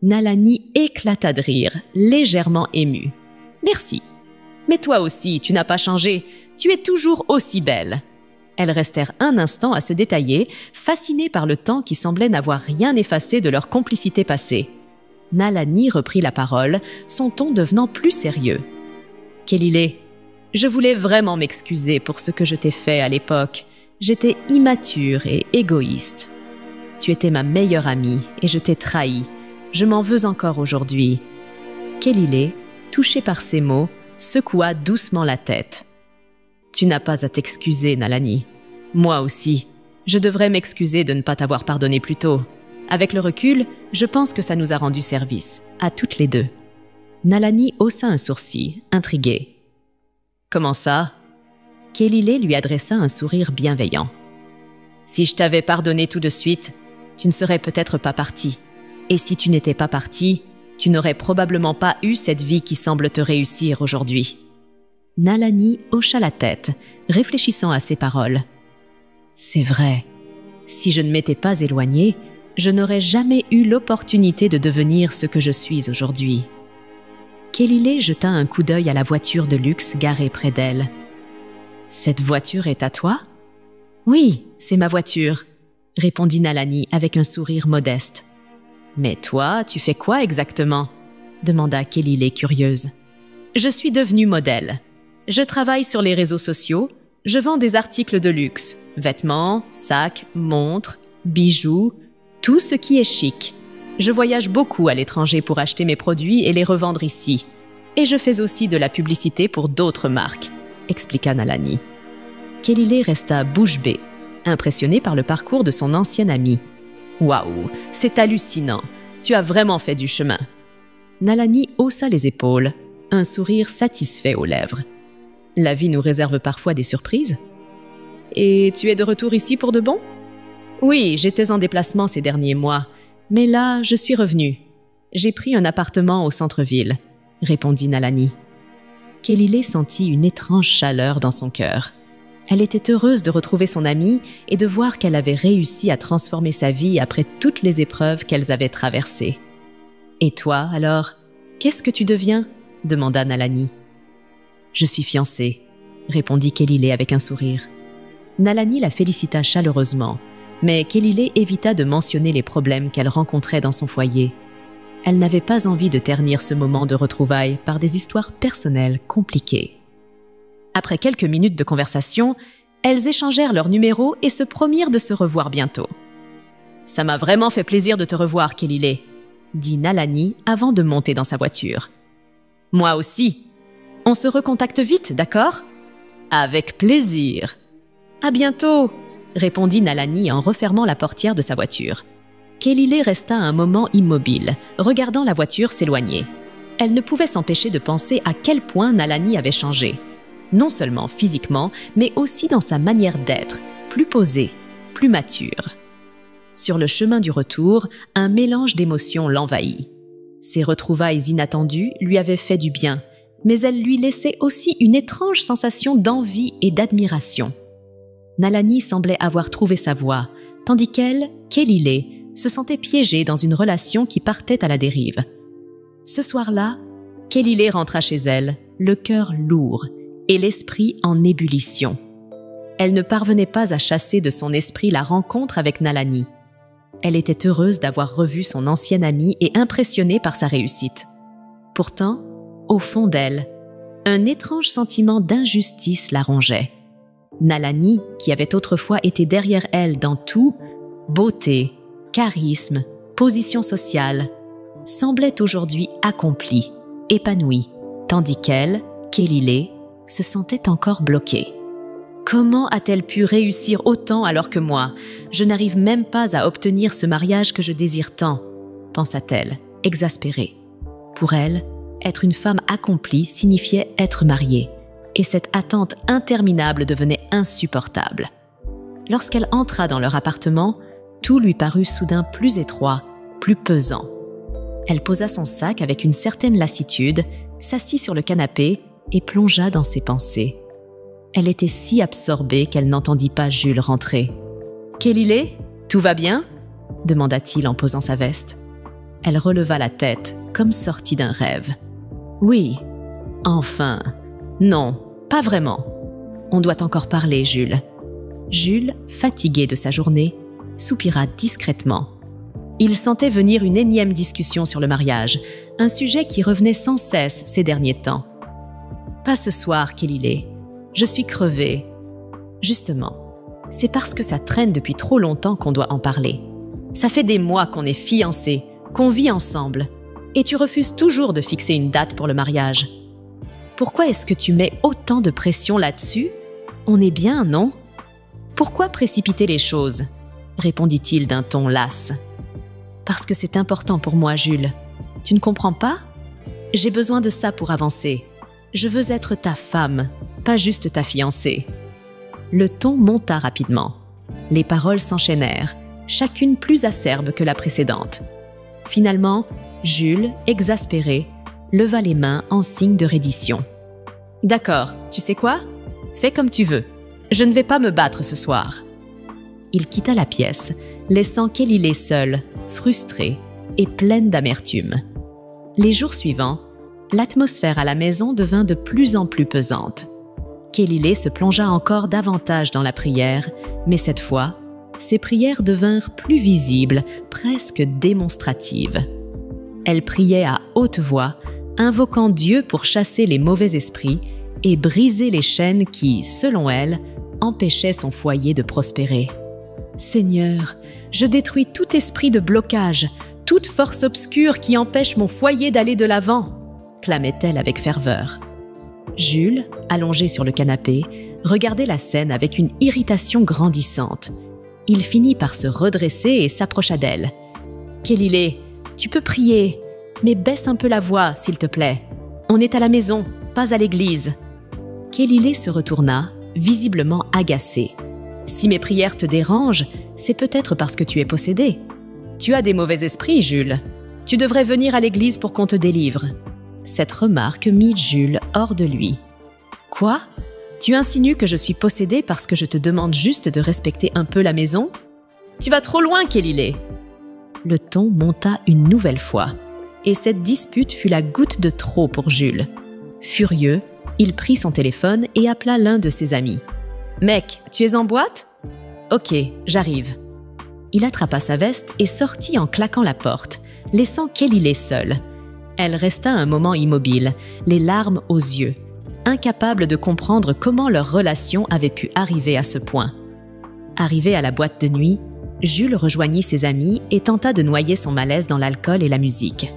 Nalani éclata de rire, légèrement émue. « Merci. Mais toi aussi, tu n'as pas changé. Tu es toujours aussi belle. » Elles restèrent un instant à se détailler, fascinées par le temps qui semblait n'avoir rien effacé de leur complicité passée. Nalani reprit la parole, son ton devenant plus sérieux. « Kellyley, je voulais vraiment m'excuser pour ce que je t'ai fait à l'époque. J'étais immature et égoïste. Tu étais ma meilleure amie et je t'ai trahi. Je m'en veux encore aujourd'hui. » Kellyley, touché par ces mots, secoua doucement la tête. « Tu n'as pas à t'excuser, Nalani. Moi aussi, je devrais m'excuser de ne pas t'avoir pardonné plus tôt. Avec le recul, je pense que ça nous a rendu service, à toutes les deux. » Nalani haussa un sourcil, intriguée. « Comment ça ?» Kelile lui adressa un sourire bienveillant. « Si je t'avais pardonné tout de suite, tu ne serais peut-être pas parti. Et si tu n'étais pas parti, tu n'aurais probablement pas eu cette vie qui semble te réussir aujourd'hui. » Nalani hocha la tête, réfléchissant à ses paroles. « C'est vrai. Si je ne m'étais pas éloignée, je n'aurais jamais eu l'opportunité de devenir ce que je suis aujourd'hui. » Kelile jeta un coup d'œil à la voiture de luxe garée près d'elle. « Cette voiture est à toi ? » ?»« Oui, c'est ma voiture, » répondit Nalani avec un sourire modeste. « Mais toi, tu fais quoi exactement ?» demanda Kelile curieuse. « Je suis devenue modèle. Je travaille sur les réseaux sociaux, je vends des articles de luxe, vêtements, sacs, montres, bijoux, tout ce qui est chic. Je voyage beaucoup à l'étranger pour acheter mes produits et les revendre ici. Et je fais aussi de la publicité pour d'autres marques, » expliqua Nalani. Kelile resta bouche bée, impressionné par le parcours de son ancienne amie. « Waouh, c'est hallucinant, tu as vraiment fait du chemin. » Nalani haussa les épaules, un sourire satisfait aux lèvres. « La vie nous réserve parfois des surprises. »« Et tu es de retour ici pour de bon ?»« Oui, j'étais en déplacement ces derniers mois, mais là, je suis revenue. J'ai pris un appartement au centre-ville, » répondit Nalani. Kelile sentit une étrange chaleur dans son cœur. Elle était heureuse de retrouver son amie et de voir qu'elle avait réussi à transformer sa vie après toutes les épreuves qu'elles avaient traversées. « Et toi, alors, qu'est-ce que tu deviens ?» demanda Nalani. « Je suis fiancée, » répondit Kelile avec un sourire. Nalani la félicita chaleureusement, mais Kelile évita de mentionner les problèmes qu'elle rencontrait dans son foyer. Elle n'avait pas envie de ternir ce moment de retrouvailles par des histoires personnelles compliquées. Après quelques minutes de conversation, elles échangèrent leurs numéros et se promirent de se revoir bientôt. « Ça m'a vraiment fait plaisir de te revoir, Kelile, » dit Nalani avant de monter dans sa voiture. « Moi aussi. On se recontacte vite, d'accord ? » »« Avec plaisir. »« À bientôt !» répondit Nalani en refermant la portière de sa voiture. Kelile resta un moment immobile, regardant la voiture s'éloigner. Elle ne pouvait s'empêcher de penser à quel point Nalani avait changé. Non seulement physiquement, mais aussi dans sa manière d'être, plus posée, plus mature. Sur le chemin du retour, un mélange d'émotions l'envahit. Ces retrouvailles inattendues lui avaient fait du bien, mais elles lui laissaient aussi une étrange sensation d'envie et d'admiration. Nalani semblait avoir trouvé sa voie, tandis qu'elle, Kelile, se sentait piégée dans une relation qui partait à la dérive. Ce soir-là, Kelile rentra chez elle, le cœur lourd, et l'esprit en ébullition. Elle ne parvenait pas à chasser de son esprit la rencontre avec Nalani. Elle était heureuse d'avoir revu son ancienne amie et impressionnée par sa réussite. Pourtant, au fond d'elle, un étrange sentiment d'injustice la rongeait. Nalani, qui avait autrefois été derrière elle dans tout, beauté, charisme, position sociale, semblait aujourd'hui accomplie, épanouie, tandis qu'elle, Kelile, se sentait encore bloquée. Comment a-t-elle pu réussir autant alors que moi ? Je n'arrive même pas à obtenir ce mariage que je désire tant, pensa-t-elle, exaspérée. Pour elle, être une femme accomplie signifiait être mariée, et cette attente interminable devenait insupportable. Lorsqu'elle entra dans leur appartement, tout lui parut soudain plus étroit, plus pesant. Elle posa son sac avec une certaine lassitude, s'assit sur le canapé et plongea dans ses pensées. Elle était si absorbée qu'elle n'entendit pas Jules rentrer. « Kelile, tout va bien ?» demanda-t-il en posant sa veste. Elle releva la tête, comme sortie d'un rêve. « Oui, enfin, non, pas vraiment. On doit encore parler, Jules. » Jules, fatigué de sa journée, soupira discrètement. Il sentait venir une énième discussion sur le mariage, un sujet qui revenait sans cesse ces derniers temps. « Pas ce soir, Kelile. Je suis crevée. » Justement, c'est parce que ça traîne depuis trop longtemps qu'on doit en parler. Ça fait des mois qu'on est fiancés, qu'on vit ensemble, et tu refuses toujours de fixer une date pour le mariage. Pourquoi est-ce que tu mets autant de pression là-dessus ? On est bien, non ? Pourquoi précipiter les choses ? Répondit-il d'un ton las. Parce que c'est important pour moi, Jules. Tu ne comprends pas ? J'ai besoin de ça pour avancer. Je veux être ta femme, pas juste ta fiancée. Le ton monta rapidement. Les paroles s'enchaînèrent, chacune plus acerbe que la précédente. Finalement, Jules, exaspéré, leva les mains en signe de reddition. « D'accord, tu sais quoi? Fais comme tu veux. Je ne vais pas me battre ce soir. » Il quitta la pièce, laissant Kellyley seule, frustrée et pleine d'amertume. Les jours suivants, l'atmosphère à la maison devint de plus en plus pesante. Kellyley se plongea encore davantage dans la prière, mais cette fois, ses prières devinrent plus visibles, presque démonstratives. Elle priait à haute voix, invoquant Dieu pour chasser les mauvais esprits et briser les chaînes qui, selon elle, empêchaient son foyer de prospérer. « Seigneur, je détruis tout esprit de blocage, toute force obscure qui empêche mon foyer d'aller de l'avant !» clamait-elle avec ferveur. Jules, allongé sur le canapé, regardait la scène avec une irritation grandissante. Il finit par se redresser et s'approcha d'elle. « Kellyley, tu peux prier, mais baisse un peu la voix, s'il te plaît. On est à la maison, pas à l'église. » Kellyley se retourna, visiblement agacé. « Si mes prières te dérangent, c'est peut-être parce que tu es possédé. Tu as des mauvais esprits, Jules. Tu devrais venir à l'église pour qu'on te délivre. » Cette remarque mit Jules hors de lui. « Quoi? Tu insinues que je suis possédée parce que je te demande juste de respecter un peu la maison? Tu vas trop loin, Kellyley !» Le ton monta une nouvelle fois, et cette dispute fut la goutte de trop pour Jules. Furieux, il prit son téléphone et appela l'un de ses amis. « Mec, tu es en boîte? Ok, j'arrive. » Il attrapa sa veste et sortit en claquant la porte, laissant Kellyley seule. Elle resta un moment immobile, les larmes aux yeux, incapable de comprendre comment leur relation avait pu arriver à ce point. Arrivé à la boîte de nuit, Jules rejoignit ses amis et tenta de noyer son malaise dans l'alcool et la musique.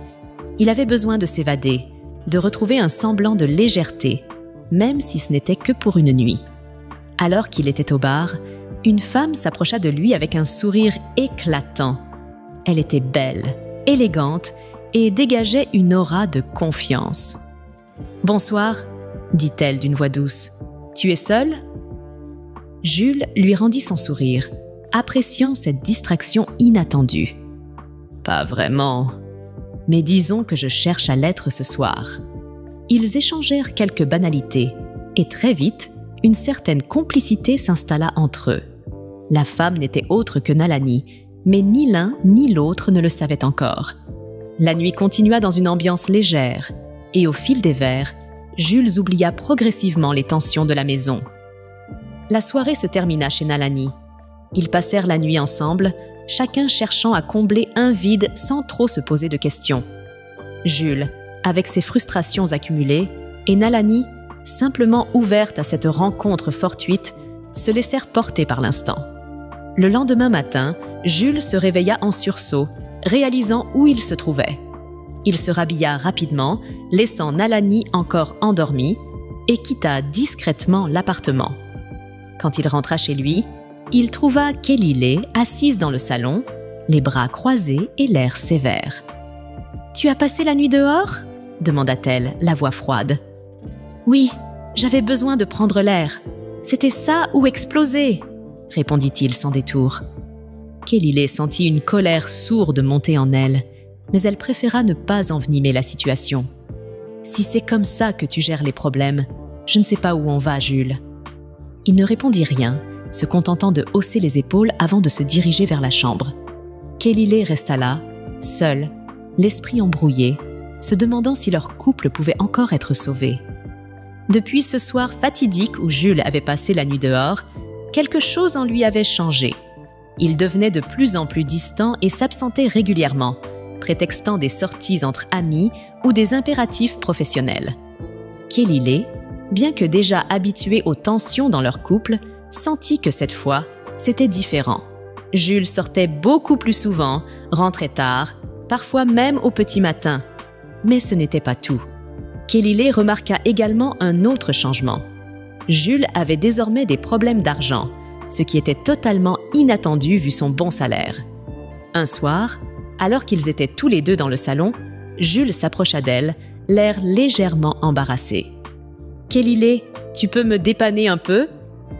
Il avait besoin de s'évader, de retrouver un semblant de légèreté, même si ce n'était que pour une nuit. Alors qu'il était au bar, une femme s'approcha de lui avec un sourire éclatant. Elle était belle, élégante et dégageait une aura de confiance. « Bonsoir », dit-elle d'une voix douce. « Tu es seul ?» Jules lui rendit son sourire, appréciant cette distraction inattendue. « Pas vraiment, mais disons que je cherche à l'être ce soir. » Ils échangèrent quelques banalités, et très vite, une certaine complicité s'installa entre eux. La femme n'était autre que Nalani, mais ni l'un ni l'autre ne le savaient encore. La nuit continua dans une ambiance légère, et au fil des verres, Jules oublia progressivement les tensions de la maison. La soirée se termina chez Nalani. Ils passèrent la nuit ensemble, chacun cherchant à combler un vide sans trop se poser de questions. Jules, avec ses frustrations accumulées, et Nalani, simplement ouverte à cette rencontre fortuite, se laissèrent porter par l'instant. Le lendemain matin, Jules se réveilla en sursaut, réalisant où il se trouvait. Il se rhabilla rapidement, laissant Nalani encore endormie, et quitta discrètement l'appartement. Quand il rentra chez lui, il trouva Kellyley assise dans le salon, les bras croisés et l'air sévère. « Tu as passé la nuit dehors ?» demanda-t-elle, la voix froide. « Oui, j'avais besoin de prendre l'air. C'était ça ou exploser !» répondit-il sans détour. Kellyley sentit une colère sourde monter en elle, mais elle préféra ne pas envenimer la situation. « Si c'est comme ça que tu gères les problèmes, je ne sais pas où on va, Jules. » Il ne répondit rien, se contentant de hausser les épaules avant de se diriger vers la chambre. Kellyley resta là, seule, l'esprit embrouillé, se demandant si leur couple pouvait encore être sauvé. Depuis ce soir fatidique où Jules avait passé la nuit dehors, quelque chose en lui avait changé. Il devenait de plus en plus distant et s'absentait régulièrement, prétextant des sorties entre amis ou des impératifs professionnels. Kellyley, bien que déjà habituée aux tensions dans leur couple, sentit que cette fois, c'était différent. Jules sortait beaucoup plus souvent, rentrait tard, parfois même au petit matin. Mais ce n'était pas tout. Kellyley remarqua également un autre changement. Jules avait désormais des problèmes d'argent, ce qui était totalement inattendu vu son bon salaire. Un soir, alors qu'ils étaient tous les deux dans le salon, Jules s'approcha d'elle, l'air légèrement embarrassé. « Kellyley, tu peux me dépanner un peu ?»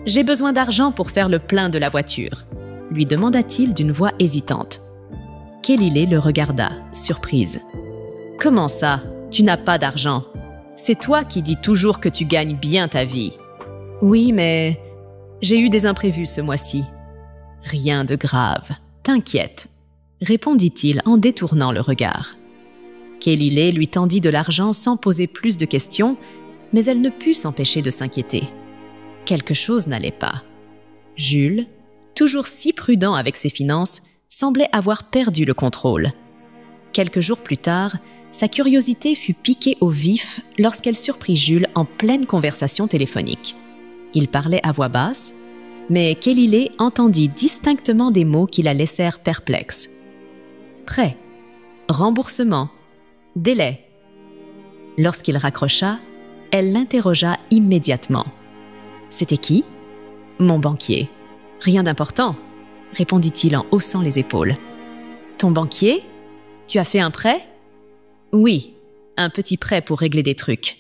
« J'ai besoin d'argent pour faire le plein de la voiture », lui demanda-t-il d'une voix hésitante. Kelly le regarda, surprise. « Comment ça, tu n'as pas d'argent? C'est toi qui dis toujours que tu gagnes bien ta vie. »« Oui, mais j'ai eu des imprévus ce mois-ci. »« Rien de grave, t'inquiète, » répondit-il en détournant le regard. Kelly lui tendit de l'argent sans poser plus de questions, mais elle ne put s'empêcher de s'inquiéter. Quelque chose n'allait pas. Jules, toujours si prudent avec ses finances, semblait avoir perdu le contrôle. Quelques jours plus tard, sa curiosité fut piquée au vif lorsqu'elle surprit Jules en pleine conversation téléphonique. Il parlait à voix basse, mais Kelly entendit distinctement des mots qui la laissèrent perplexe. Prêt, remboursement, délai. Lorsqu'il raccrocha, elle l'interrogea immédiatement. « C'était qui ?»« Mon banquier. »« Rien d'important, » répondit-il en haussant les épaules. « Ton banquier ? Tu as fait un prêt ?»« Oui, un petit prêt pour régler des trucs.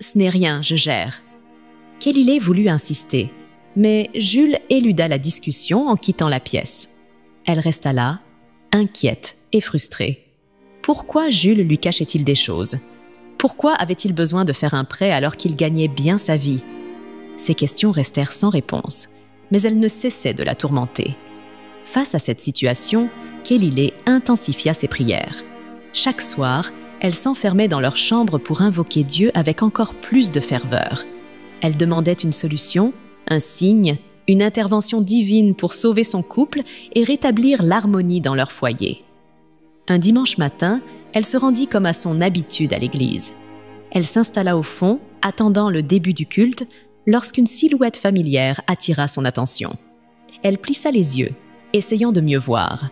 Ce n'est rien, je gère. » Kelly voulut insister, mais Jules éluda la discussion en quittant la pièce. Elle resta là, inquiète et frustrée. Pourquoi Jules lui cachait-il des choses ? Pourquoi avait-il besoin de faire un prêt alors qu'il gagnait bien sa vie ? Ces questions restèrent sans réponse, mais elles ne cessaient de la tourmenter. Face à cette situation, Kelly intensifia ses prières. Chaque soir, elle s'enfermait dans leur chambre pour invoquer Dieu avec encore plus de ferveur. Elle demandait une solution, un signe, une intervention divine pour sauver son couple et rétablir l'harmonie dans leur foyer. Un dimanche matin, elle se rendit comme à son habitude à l'église. Elle s'installa au fond, attendant le début du culte, lorsqu'une silhouette familière attira son attention. Elle plissa les yeux, essayant de mieux voir.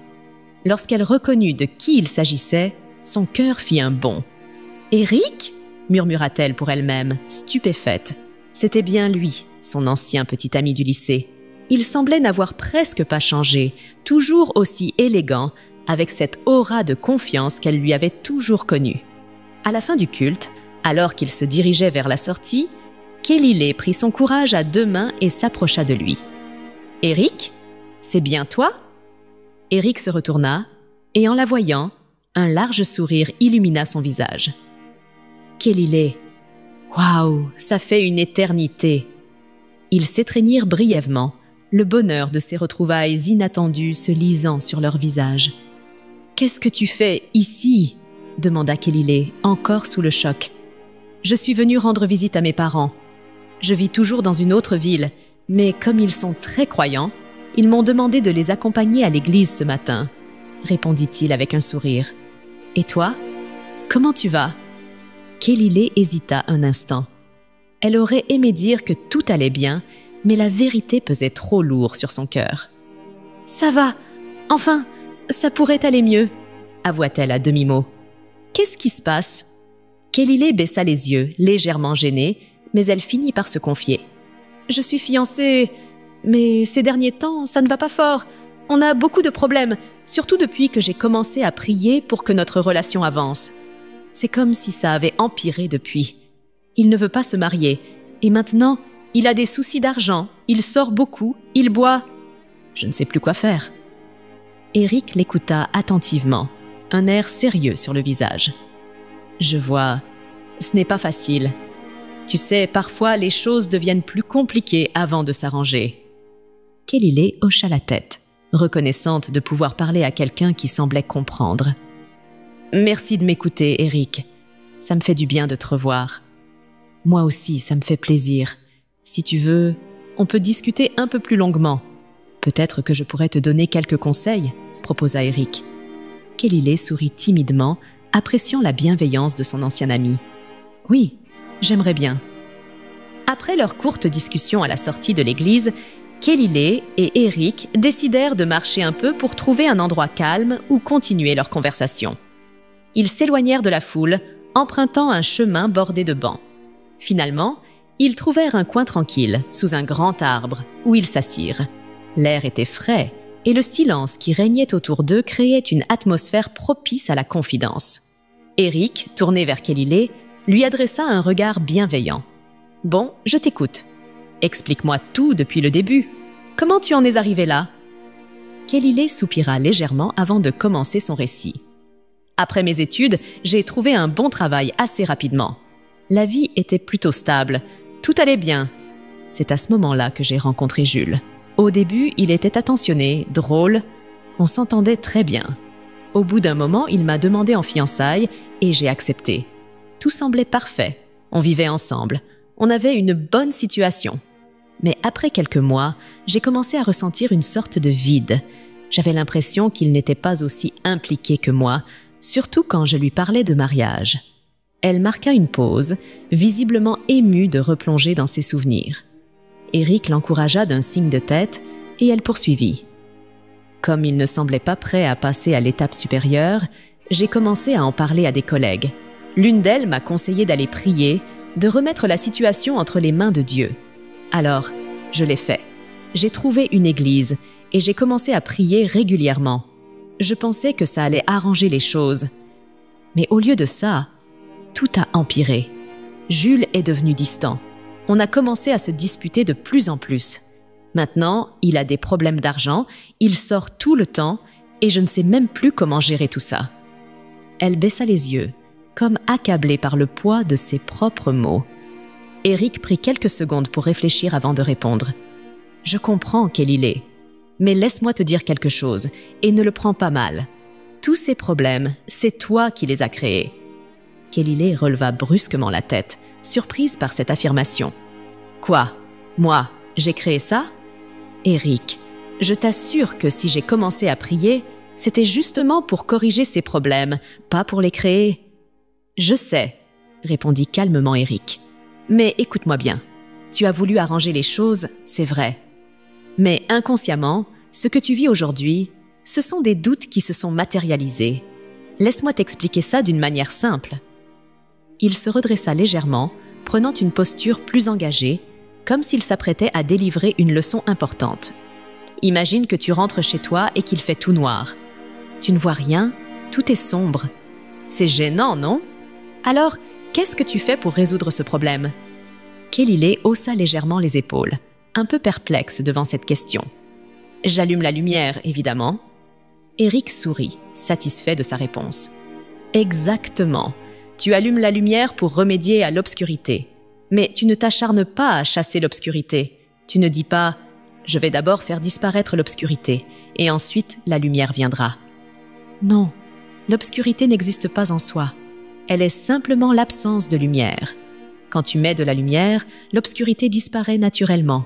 Lorsqu'elle reconnut de qui il s'agissait, son cœur fit un bond. « Éric » murmura-t-elle pour elle-même, stupéfaite. C'était bien lui, son ancien petit ami du lycée. Il semblait n'avoir presque pas changé, toujours aussi élégant, avec cette aura de confiance qu'elle lui avait toujours connue. À la fin du culte, alors qu'il se dirigeait vers la sortie, Kelly prit son courage à deux mains et s'approcha de lui. « Éric, c'est bien toi ?» Éric se retourna, et en la voyant, un large sourire illumina son visage. « Kelly, waouh, ça fait une éternité !» Ils s'étreignirent brièvement, le bonheur de ces retrouvailles inattendues se lisant sur leurs visages. « Qu'est-ce que tu fais ici ?» demanda Kelly, encore sous le choc. « Je suis venue rendre visite à mes parents. Je vis toujours dans une autre ville, mais comme ils sont très croyants, ils m'ont demandé de les accompagner à l'église ce matin, » répondit-il avec un sourire. « Et toi, comment tu vas ?» Kelly hésita un instant. Elle aurait aimé dire que tout allait bien, mais la vérité pesait trop lourd sur son cœur. « Ça va, enfin, ça pourrait aller mieux, » avoua-t-elle à demi-mot. « Qu'est-ce qui se passe ?» Kelly baissa les yeux, légèrement gênée, mais elle finit par se confier. « Je suis fiancée, mais ces derniers temps, ça ne va pas fort. On a beaucoup de problèmes, surtout depuis que j'ai commencé à prier pour que notre relation avance. C'est comme si ça avait empiré depuis. Il ne veut pas se marier, et maintenant, il a des soucis d'argent, il sort beaucoup, il boit. Je ne sais plus quoi faire. » Éric l'écouta attentivement, un air sérieux sur le visage. « Je vois, ce n'est pas facile. Tu sais, parfois les choses deviennent plus compliquées avant de s'arranger. » Kelly hocha la tête, reconnaissante de pouvoir parler à quelqu'un qui semblait comprendre. « Merci de m'écouter, Éric. Ça me fait du bien de te revoir. Moi aussi, ça me fait plaisir. Si tu veux, on peut discuter un peu plus longuement. Peut-être que je pourrais te donner quelques conseils, » proposa Éric. Kelly sourit timidement, appréciant la bienveillance de son ancien ami. « Oui, j'aimerais bien. » Après leur courte discussion à la sortie de l'église, Kelly et Éric décidèrent de marcher un peu pour trouver un endroit calme où continuer leur conversation. Ils s'éloignèrent de la foule, empruntant un chemin bordé de bancs. Finalement, ils trouvèrent un coin tranquille, sous un grand arbre, où ils s'assirent. L'air était frais, et le silence qui régnait autour d'eux créait une atmosphère propice à la confidence. Éric, tourné vers Kelly, lui adressa un regard bienveillant. « Bon, je t'écoute. Explique-moi tout depuis le début. Comment tu en es arrivé là? Kelly soupira légèrement avant de commencer son récit. Après mes études, j'ai trouvé un bon travail assez rapidement. La vie était plutôt stable, tout allait bien. C'est à ce moment-là que j'ai rencontré Jules. Au début, il était attentionné, drôle, on s'entendait très bien. Au bout d'un moment, il m'a demandé en fiançailles et j'ai accepté. Tout semblait parfait, on vivait ensemble, on avait une bonne situation. Mais après quelques mois, j'ai commencé à ressentir une sorte de vide. J'avais l'impression qu'il n'était pas aussi impliqué que moi, surtout quand je lui parlais de mariage. Elle marqua une pause, visiblement émue de replonger dans ses souvenirs. Éric l'encouragea d'un signe de tête et elle poursuivit. Comme il ne semblait pas prêt à passer à l'étape supérieure, j'ai commencé à en parler à des collègues. L'une d'elles m'a conseillé d'aller prier, de remettre la situation entre les mains de Dieu. Alors, je l'ai fait. J'ai trouvé une église et j'ai commencé à prier régulièrement. Je pensais que ça allait arranger les choses. Mais au lieu de ça, tout a empiré. Jules est devenu distant. On a commencé à se disputer de plus en plus. Maintenant, il a des problèmes d'argent, il sort tout le temps et je ne sais même plus comment gérer tout ça. Elle baissa les yeux, comme accablée par le poids de ses propres mots. Éric prit quelques secondes pour réfléchir avant de répondre. « Je comprends, Kelly, mais laisse-moi te dire quelque chose et ne le prends pas mal. Tous ces problèmes, c'est toi qui les as créés. » Kelly releva brusquement la tête, surprise par cette affirmation. « Quoi? Moi, j'ai créé ça? » « Éric, je t'assure que si j'ai commencé à prier, c'était justement pour corriger ces problèmes, pas pour les créer. »« Je sais, » répondit calmement Éric. « Mais écoute-moi bien, tu as voulu arranger les choses, c'est vrai. Mais inconsciemment, ce que tu vis aujourd'hui, ce sont des doutes qui se sont matérialisés. Laisse-moi t'expliquer ça d'une manière simple. » Il se redressa légèrement, prenant une posture plus engagée, comme s'il s'apprêtait à délivrer une leçon importante. Imagine que tu rentres chez toi et qu'il fait tout noir. Tu ne vois rien, tout est sombre. C'est gênant, non? Alors, qu'est-ce que tu fais pour résoudre ce problème? Kelly haussa légèrement les épaules, un peu perplexe devant cette question. J'allume la lumière, évidemment. Éric sourit, satisfait de sa réponse. Exactement. Tu allumes la lumière pour remédier à l'obscurité. Mais tu ne t'acharnes pas à chasser l'obscurité. Tu ne dis pas « je vais d'abord faire disparaître l'obscurité et ensuite la lumière viendra ». Non, l'obscurité n'existe pas en soi. Elle est simplement l'absence de lumière. Quand tu mets de la lumière, l'obscurité disparaît naturellement.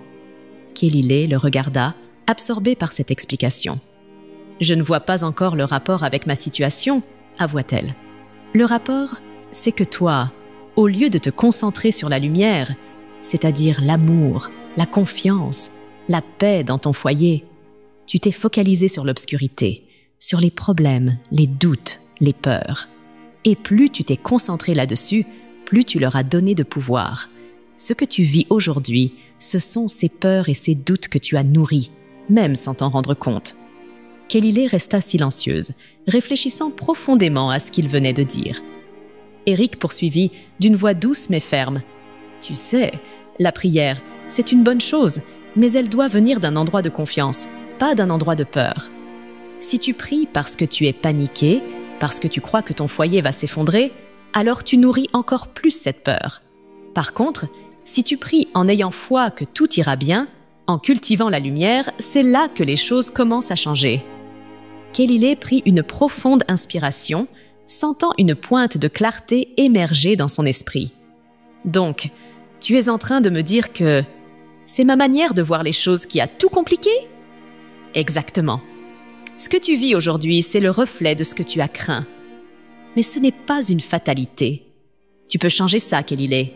Kelly le regarda, absorbé par cette explication. « Je ne vois pas encore le rapport avec ma situation », avoua-t-elle. « Le rapport, c'est que toi, au lieu de te concentrer sur la lumière, c'est-à-dire l'amour, la confiance, la paix dans ton foyer, tu t'es focalisé sur l'obscurité, sur les problèmes, les doutes, les peurs. Et plus tu t'es concentré là-dessus, plus tu leur as donné de pouvoir. Ce que tu vis aujourd'hui, ce sont ces peurs et ces doutes que tu as nourris, même sans t'en rendre compte. » Kelly resta silencieuse, réfléchissant profondément à ce qu'il venait de dire. Éric poursuivit d'une voix douce mais ferme. « Tu sais, la prière, c'est une bonne chose, mais elle doit venir d'un endroit de confiance, pas d'un endroit de peur. Si tu pries parce que tu es paniqué, parce que tu crois que ton foyer va s'effondrer, alors tu nourris encore plus cette peur. Par contre, si tu pries en ayant foi que tout ira bien, en cultivant la lumière, c'est là que les choses commencent à changer. » Kelly prit une profonde inspiration, sentant une pointe de clarté émerger dans son esprit. « Donc, tu es en train de me dire que c'est ma manière de voir les choses qui a tout compliqué? » Exactement. Ce que tu vis aujourd'hui, c'est le reflet de ce que tu as craint. Mais ce n'est pas une fatalité. Tu peux changer ça, Kelly.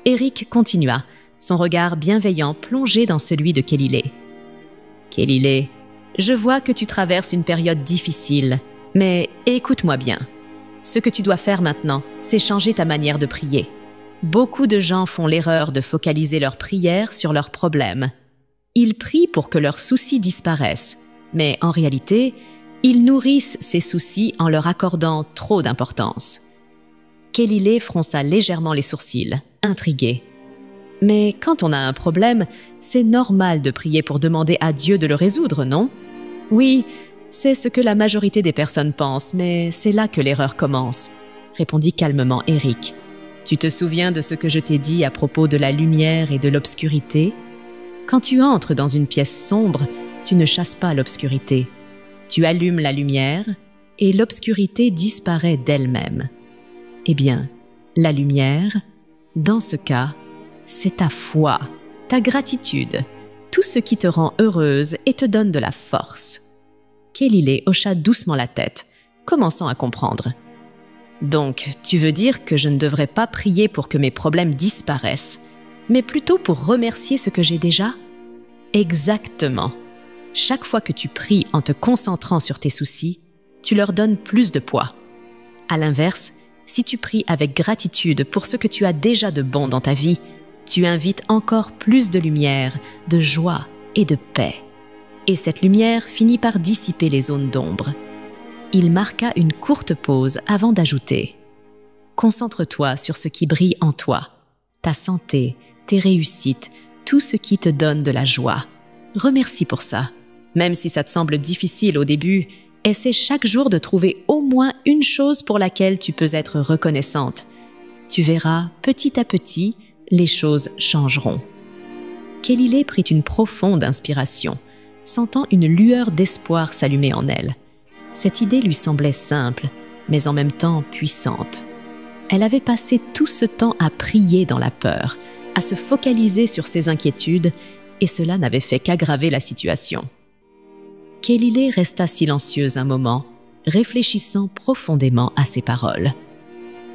Éric continua, son regard bienveillant plongé dans celui de Kelly. Kelly, je vois que tu traverses une période difficile, mais écoute-moi bien. Ce que tu dois faire maintenant, c'est changer ta manière de prier. Beaucoup de gens font l'erreur de focaliser leurs prières sur leurs problèmes. Ils prient pour que leurs soucis disparaissent, mais en réalité, ils nourrissent ces soucis en leur accordant trop d'importance. Kelly fronça légèrement les sourcils, intriguée. « Mais quand on a un problème, c'est normal de prier pour demander à Dieu de le résoudre, non? Oui, c'est ce que la majorité des personnes pensent, mais c'est là que l'erreur commence, répondit calmement Eric. Tu te souviens de ce que je t'ai dit à propos de la lumière et de l'obscurité? Quand tu entres dans une pièce sombre, tu ne chasses pas l'obscurité. Tu allumes la lumière et l'obscurité disparaît d'elle-même. Eh bien, la lumière, dans ce cas, c'est ta foi, ta gratitude, tout ce qui te rend heureuse et te donne de la force. Kelile hocha doucement la tête, commençant à comprendre. Donc, tu veux dire que je ne devrais pas prier pour que mes problèmes disparaissent, mais plutôt pour remercier ce que j'ai déjà? Exactement. Chaque fois que tu pries en te concentrant sur tes soucis, tu leur donnes plus de poids. À l'inverse, si tu pries avec gratitude pour ce que tu as déjà de bon dans ta vie, tu invites encore plus de lumière, de joie et de paix. Et cette lumière finit par dissiper les zones d'ombre. Il marqua une courte pause avant d'ajouter « Concentre-toi sur ce qui brille en toi, ta santé, tes réussites, tout ce qui te donne de la joie. Remercie pour ça. Même si ça te semble difficile au début, essaie chaque jour de trouver au moins une chose pour laquelle tu peux être reconnaissante. Tu verras, petit à petit, les choses changeront. » Kelile prit une profonde inspiration, sentant une lueur d'espoir s'allumer en elle. Cette idée lui semblait simple, mais en même temps puissante. Elle avait passé tout ce temps à prier dans la peur, à se focaliser sur ses inquiétudes, et cela n'avait fait qu'aggraver la situation. Kelile resta silencieuse un moment, réfléchissant profondément à ses paroles.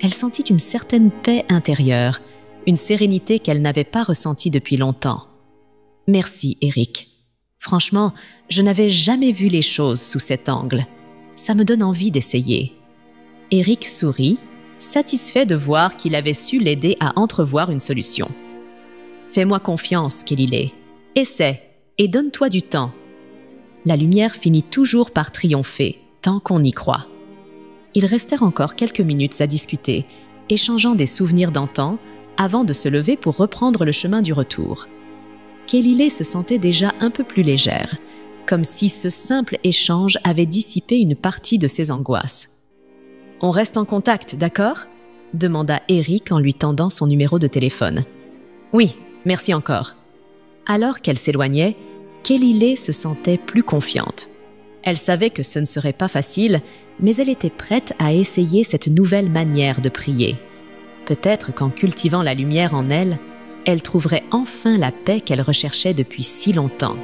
Elle sentit une certaine paix intérieure, une sérénité qu'elle n'avait pas ressentie depuis longtemps. « Merci, Eric. Franchement, je n'avais jamais vu les choses sous cet angle. Ça me donne envie d'essayer. » Eric sourit, satisfait de voir qu'il avait su l'aider à entrevoir une solution. « Fais-moi confiance, Kelile. Essaie et donne-toi du temps. » La lumière finit toujours par triompher, tant qu'on y croit. Ils restèrent encore quelques minutes à discuter, échangeant des souvenirs d'antan, avant de se lever pour reprendre le chemin du retour. Kelile se sentait déjà un peu plus légère, comme si ce simple échange avait dissipé une partie de ses angoisses. « On reste en contact, d'accord ?» demanda Eric en lui tendant son numéro de téléphone. « Oui, merci encore. » Alors qu'elle s'éloignait, Kelile se sentait plus confiante. Elle savait que ce ne serait pas facile, mais elle était prête à essayer cette nouvelle manière de prier. Peut-être qu'en cultivant la lumière en elle, elle trouverait enfin la paix qu'elle recherchait depuis si longtemps.